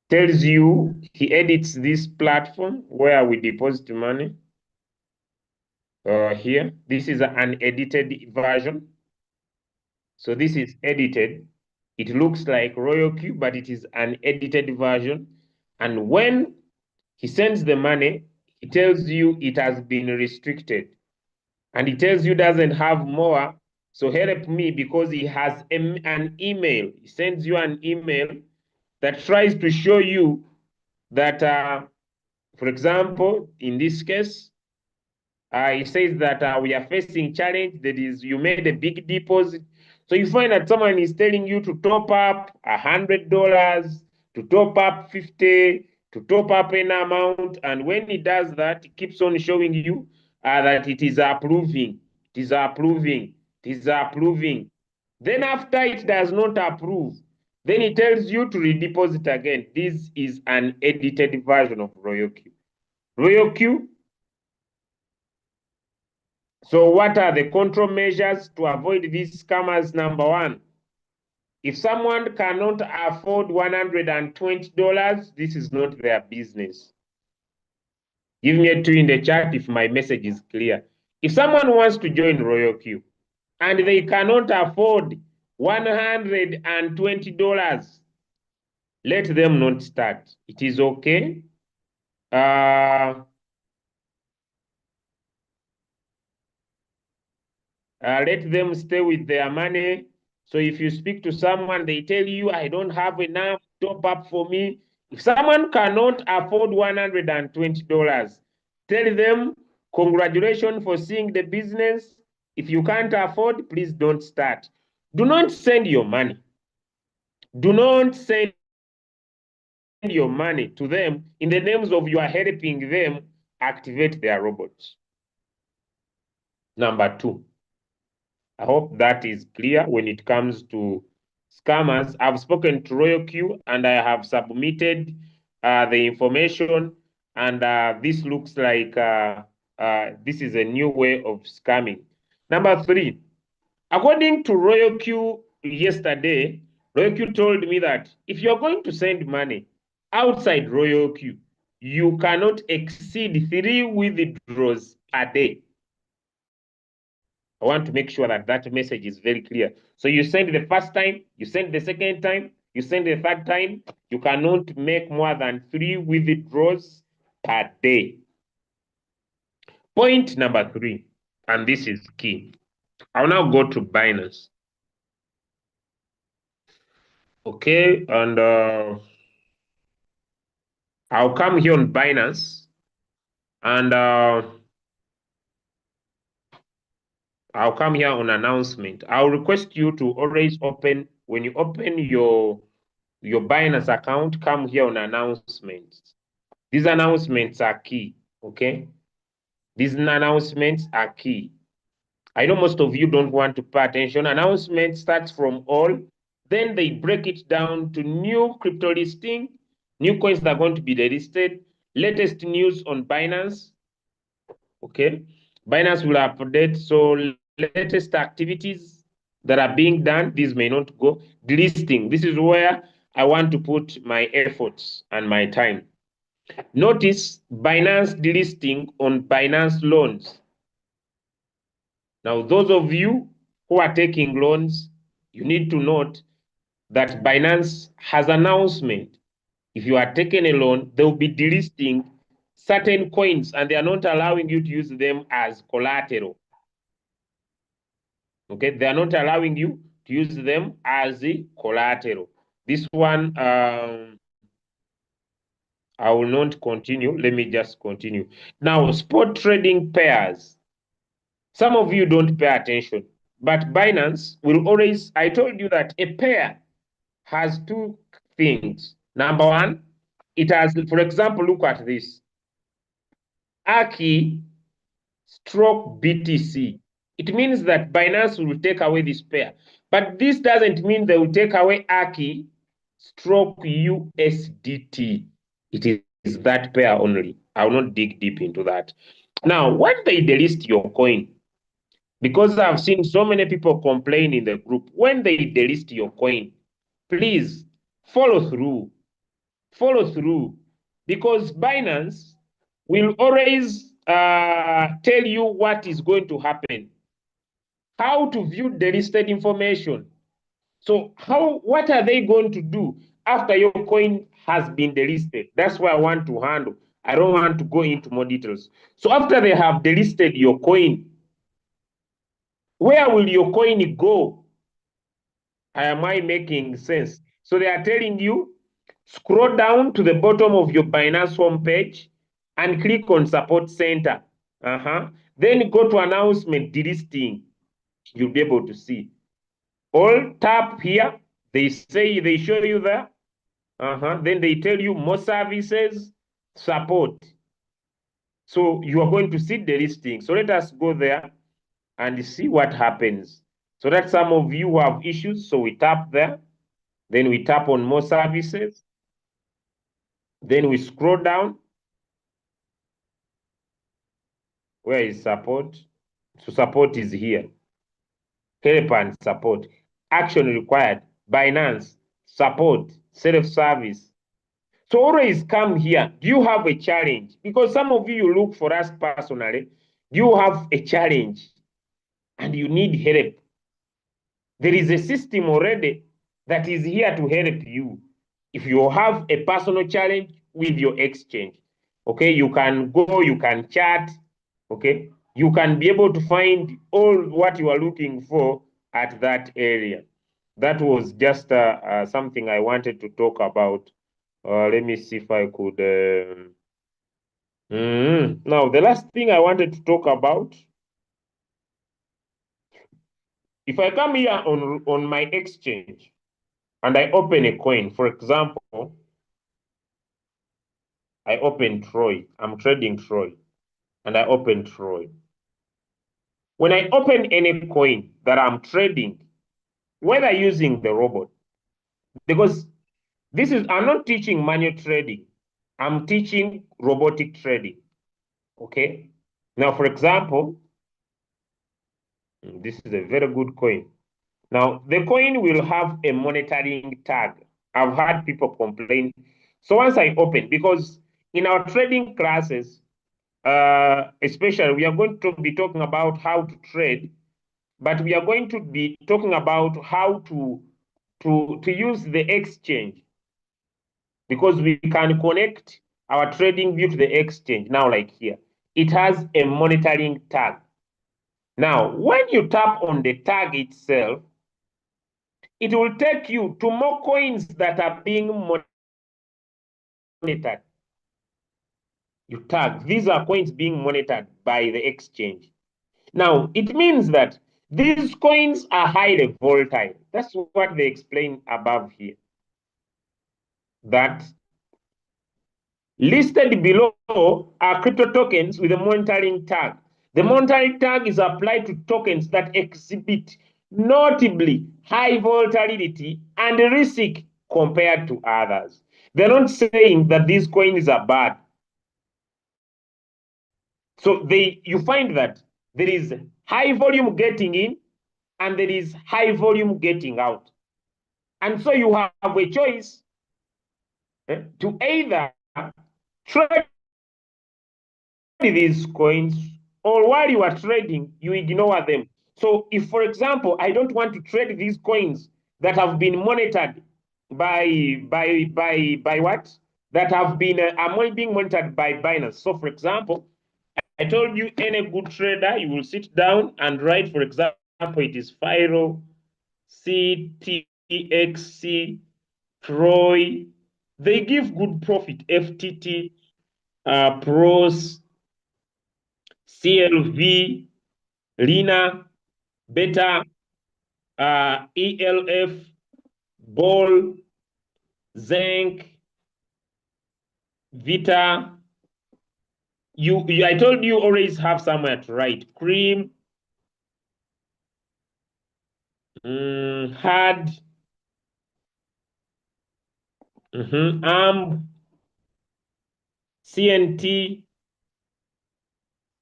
tells you he edits this platform where we deposit money. Here, this is an edited version. So this is edited. It looks like Royal Q, but it is an edited version. And when he sends the money, he tells you it has been restricted. And he tells you doesn't have more. So help me, because he has an email. He sends you an email that tries to show you that, for example, in this case, it says that we are facing challenge. That is, you made a big deposit. So you find that someone is telling you to top up $100, to top up 50, to top up an amount. And when he does that, it keeps on showing you that it is approving, it is approving, it is approving. Then after it does not approve, then it tells you to redeposit again. This is an edited version of Royal Q. Royal Q. So what are the countermeasures to avoid these scammers? Number one, if someone cannot afford $120, this is not their business. Give me a 2 in the chat if my message is clear. If someone wants to join Royal Q and they cannot afford $120, let them not start. It is okay. Let them stay with their money. So if you speak to someone, they tell you, I don't have enough, top up for me. If someone cannot afford $120, tell them, congratulations for seeing the business. If you can't afford, please don't start. Do not send your money. Do not send your money to them in the names of you are helping them activate their robots. Number 2, I hope that is clear when it comes to scammers. I've spoken to Royal Q and I have submitted the information, and this looks like this is a new way of scamming. Number 3, according to Royal Q yesterday, Royal Q told me that if you're going to send money outside Royal Q, you cannot exceed 3 withdrawals a day. I want to make sure that that message is very clear. So you send the first time, you send the second time, you send the third time, you cannot make more than 3 withdrawals per day. Point number 3, and this is key. I'll now go to Binance. Okay, and I'll come here on Binance, and I'll come here on announcement. I'll request you to always open, when you open your Binance account, come here on announcements. These announcements are key, okay? These announcements are key. I know most of you don't want to pay attention. Announcement starts from all, then they break it down to new crypto listing, new coins that are going to be delisted, latest news on Binance, okay? Binance will update, so latest activities that are being done, these may not go. Delisting, this is where I want to put my efforts and my time. Notice Binance delisting on Binance loans. Now, those of you who are taking loans, you need to note that Binance has announcement. If you are taking a loan, they will be delisting certain coins and they are not allowing you to use them as collateral. Okay, they are not allowing you to use them as the collateral. This one, I will not continue. Let me just continue. Now, spot trading pairs. Some of you don't pay attention, but Binance will always, I told you that a pair has 2 things. Number 1, it has, for example, look at this. AKI stroke BTC. It means that Binance will take away this pair. But this doesn't mean they will take away AKI stroke USDT. It is that pair only. I will not dig deep into that. Now, when they delist your coin, because I've seen so many people complain in the group, when they delist your coin, please follow through. Follow through. Because Binance will always tell you what is going to happen, how to view delisted information. So what are they going to do after your coin has been delisted? That's why I want to handle. I don't want to go into more details. So after they have delisted your coin, where will your coin go? Am I making sense? So they are telling you, scroll down to the bottom of your Binance homepage and click on Support Center. Then go to Announcement Delisting. You'll be able to see. All tap here. They show you there. Then they tell you more services, support. So you are going to see the listing. So let us go there and see what happens. So that some of you who have issues, so we tap there. Then we tap on more services. Then we scroll down. Where is support? So support is here. Help and support. Action required. Binance. Support. Self-service. So always come here. Do you have a challenge? Because some of you look for us personally. Do you have a challenge and you need help? There is a system already that is here to help you. If you have a personal challenge with your exchange, okay, you can go, you can chat, okay, you can be able to find all what you are looking for at that area. That was just something I wanted to talk about. Let me see if I could. Now, the last thing I wanted to talk about, if I come here on my exchange and I open a coin, for example, I open Troy. I'm trading Troy. And I open Troy. When I open any coin that I'm trading, whether using the robot, because I'm not teaching manual trading. I'm teaching robotic trading. Okay. Now, for example, this is a very good coin. Now, the coin will have a monitoring tag. I've had people complain. So once I open, because in our trading classes, especially, we are going to be talking about how to trade, but we are going to be talking about how to use the exchange, because we can connect our trading view to the exchange. Now, like here, it has a monitoring tag. Now, when you tap on the tag itself, it will take you to more coins that are being monitored. You tag, these are coins being monitored by the exchange. Now, it means that these coins are highly volatile. That's what they explain above here. That listed below are crypto tokens with a monitoring tag. The monitoring tag is applied to tokens that exhibit notably high volatility and risk compared to others. They're not saying that these coins are bad. So you find that there is high volume getting in and there is high volume getting out. And so you have a choice to either trade these coins, or while you are trading, you ignore them. So if, for example, I don't want to trade these coins that have been monitored by what? That have been are being monitored by Binance. So, for example, I told you, any good trader, you will sit down and write, for example, it is Firo, CTXC, Troy. They give good profit. FTT, Pros, CLV, Lina, Beta, ELF, Ball, Zinc, Vita. I told you always have somewhere to write. Cream, Hard, AMB, CNT,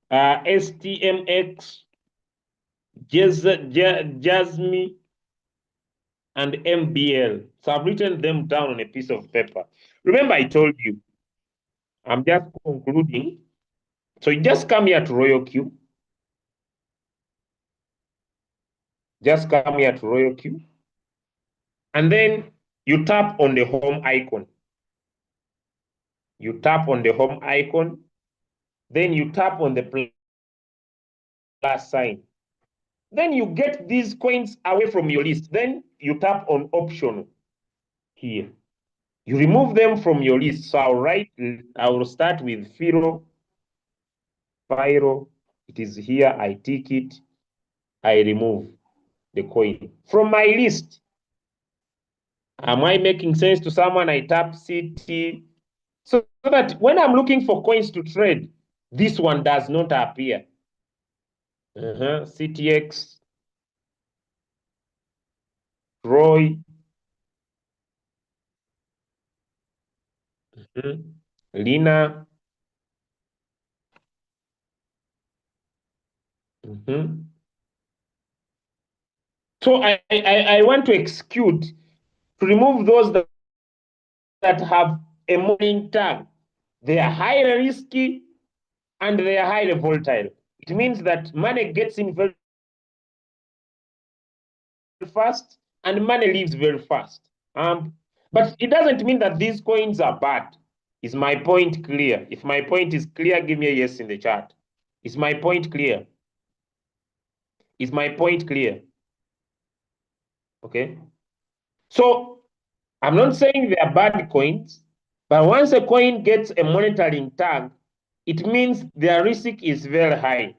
STMX, Jasmine, and MBL. So I've written them down on a piece of paper. Remember, I told you, I'm just concluding. So you just come here to Royal Q. Just come here to Royal Q. And then you tap on the home icon. You tap on the home icon. Then you tap on the plus sign. Then you get these coins away from your list. Then you tap on option here. You remove them from your list. So I will start with Firo. It is here. I tick it. I remove the coin from my list. Am I making sense to someone? I tap CT. So that when I'm looking for coins to trade, this one does not appear. CTX, Roy, Lina. So I want to execute to remove those that have a morning tag. They are highly risky and they are highly volatile. It means that money gets in very fast and money leaves very fast. But it doesn't mean that these coins are bad. Is my point clear? If my point is clear, give me a yes in the chat. Is my point clear? Is my point clear? Okay. So I'm not saying they are bad coins, but once a coin gets a monitoring tag, it means their risk is very high.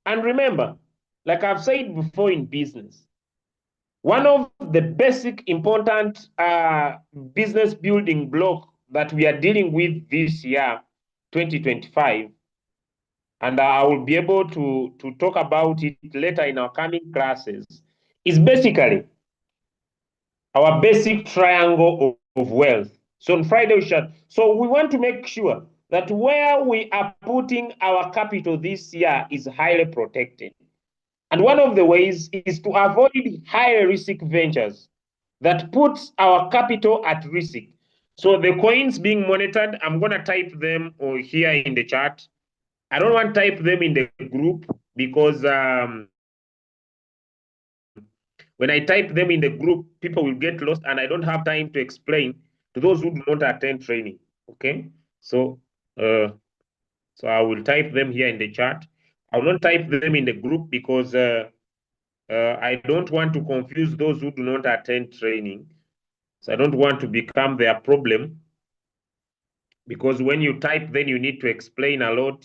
And remember, like I've said before in business, one of the basic important business building block that we are dealing with this year, 2025, and I will be able to talk about it later in our coming classes, is basically our basic triangle of wealth. So on Friday, so we want to make sure that where we are putting our capital this year is highly protected. And one of the ways is to avoid high risk ventures that puts our capital at risk. So the coins being monitored, I'm going to type them here in the chat. I don't want to type them in the group because when I type them in the group, people will get lost, and I don't have time to explain to those who do not attend training. Okay, so so I will type them here in the chat. I will not type them in the group because I don't want to confuse those who do not attend training. So I don't want to become their problem, because when you type, then you need to explain a lot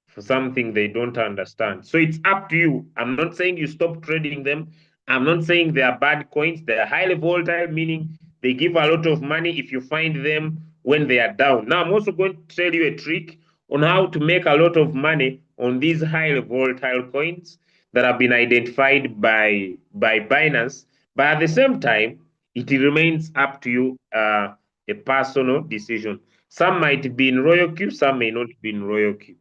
for something they don't understand. So it's up to you. I'm not saying you stop trading them. I'm not saying they are bad coins. They are highly volatile, meaning they give a lot of money if you find them when they are down. Now, I'm also going to tell you a trick on how to make a lot of money on these highly volatile coins that have been identified by Binance. But at the same time, it remains up to you, a personal decision. Some might be in royal queue, some may not be in royal queue.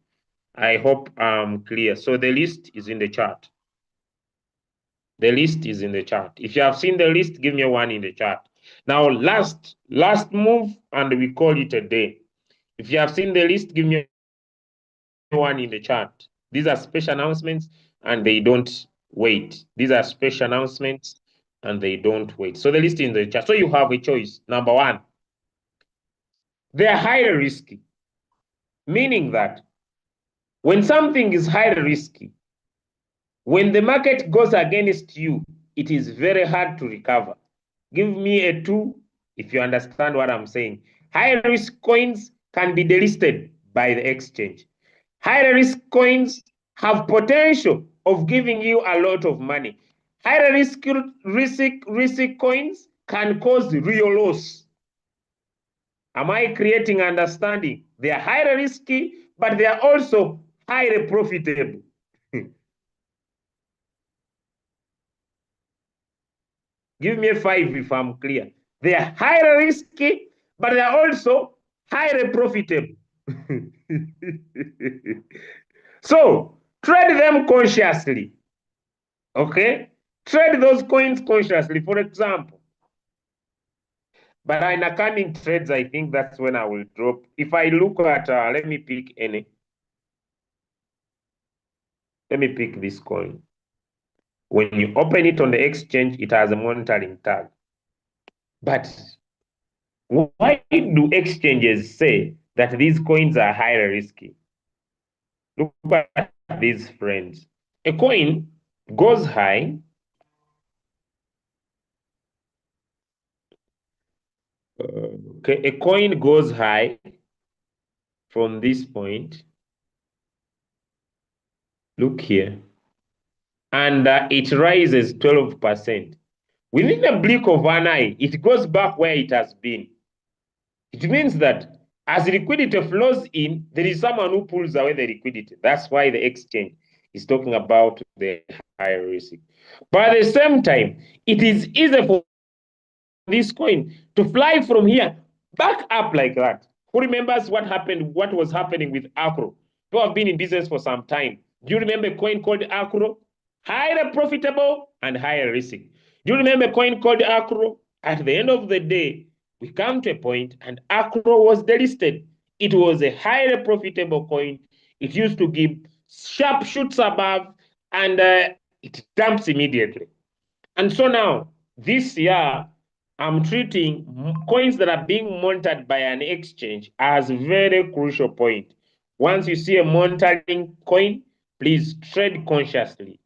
I hope I'm clear. So the list is in the chart. The list is in the chart. If you have seen the list, give me a 1 in the chat. Now, last move, and we call it a day. If you have seen the list, give me a 1 in the chat. These are special announcements, and they don't wait. These are special announcements, and they don't wait. So the list is in the chat. So you have a choice. Number one, they are highly risky, meaning that when something is highly risky, when the market goes against you, it is very hard to recover. Give me a 2 if you understand what I'm saying. High risk coins can be delisted by the exchange. High risk coins have potential of giving you a lot of money. High risk coins can cause real loss. Am I creating understanding? They are highly risky, but they are also highly profitable. Give me a 5 if I'm clear. They are highly risky, but they are also highly profitable. So trade them consciously. Okay? Trade those coins consciously. For example, but in the coming trades, I think that's when I will drop. If I look at, let me pick any. Let me pick this coin. When you open it on the exchange, it has a monitoring tag. But why do exchanges say that these coins are highly risky? Look at these friends. A coin goes high. Okay, a coin goes high from this point. Look here. And it rises 12%. Within a blink of an eye, it goes back where it has been. It means that as liquidity flows in, there is someone who pulls away the liquidity. That's why the exchange is talking about the high risk. But at the same time, it is easy for this coin to fly from here back up like that. Who remembers what was happening with Acro? Who have been in business for some time. Do you remember a coin called Acro? Highly profitable and higher risk. Do you remember a coin called Acro? At the end of the day, we come to a point and Acro was delisted. It was a highly profitable coin. It used to give sharp shoots above, and it dumps immediately. And so now, this year, I'm treating coins that are being monitored by an exchange as a very crucial point. Once you see a monitoring coin, please trade consciously.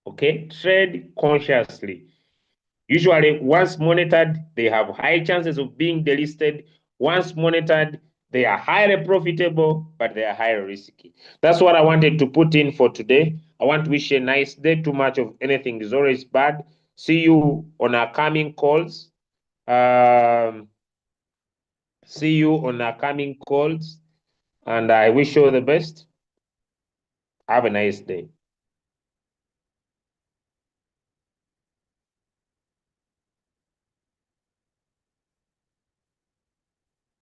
Okay, trade consciously. Usually, once monitored, they have high chances of being delisted. Once monitored, they are highly profitable, but they are highly risky. That's what I wanted to put in for today. I want to wish you a nice day. Too much of anything is always bad. See you on our coming calls. See you on our coming calls, and I wish you all the best. Have a nice day.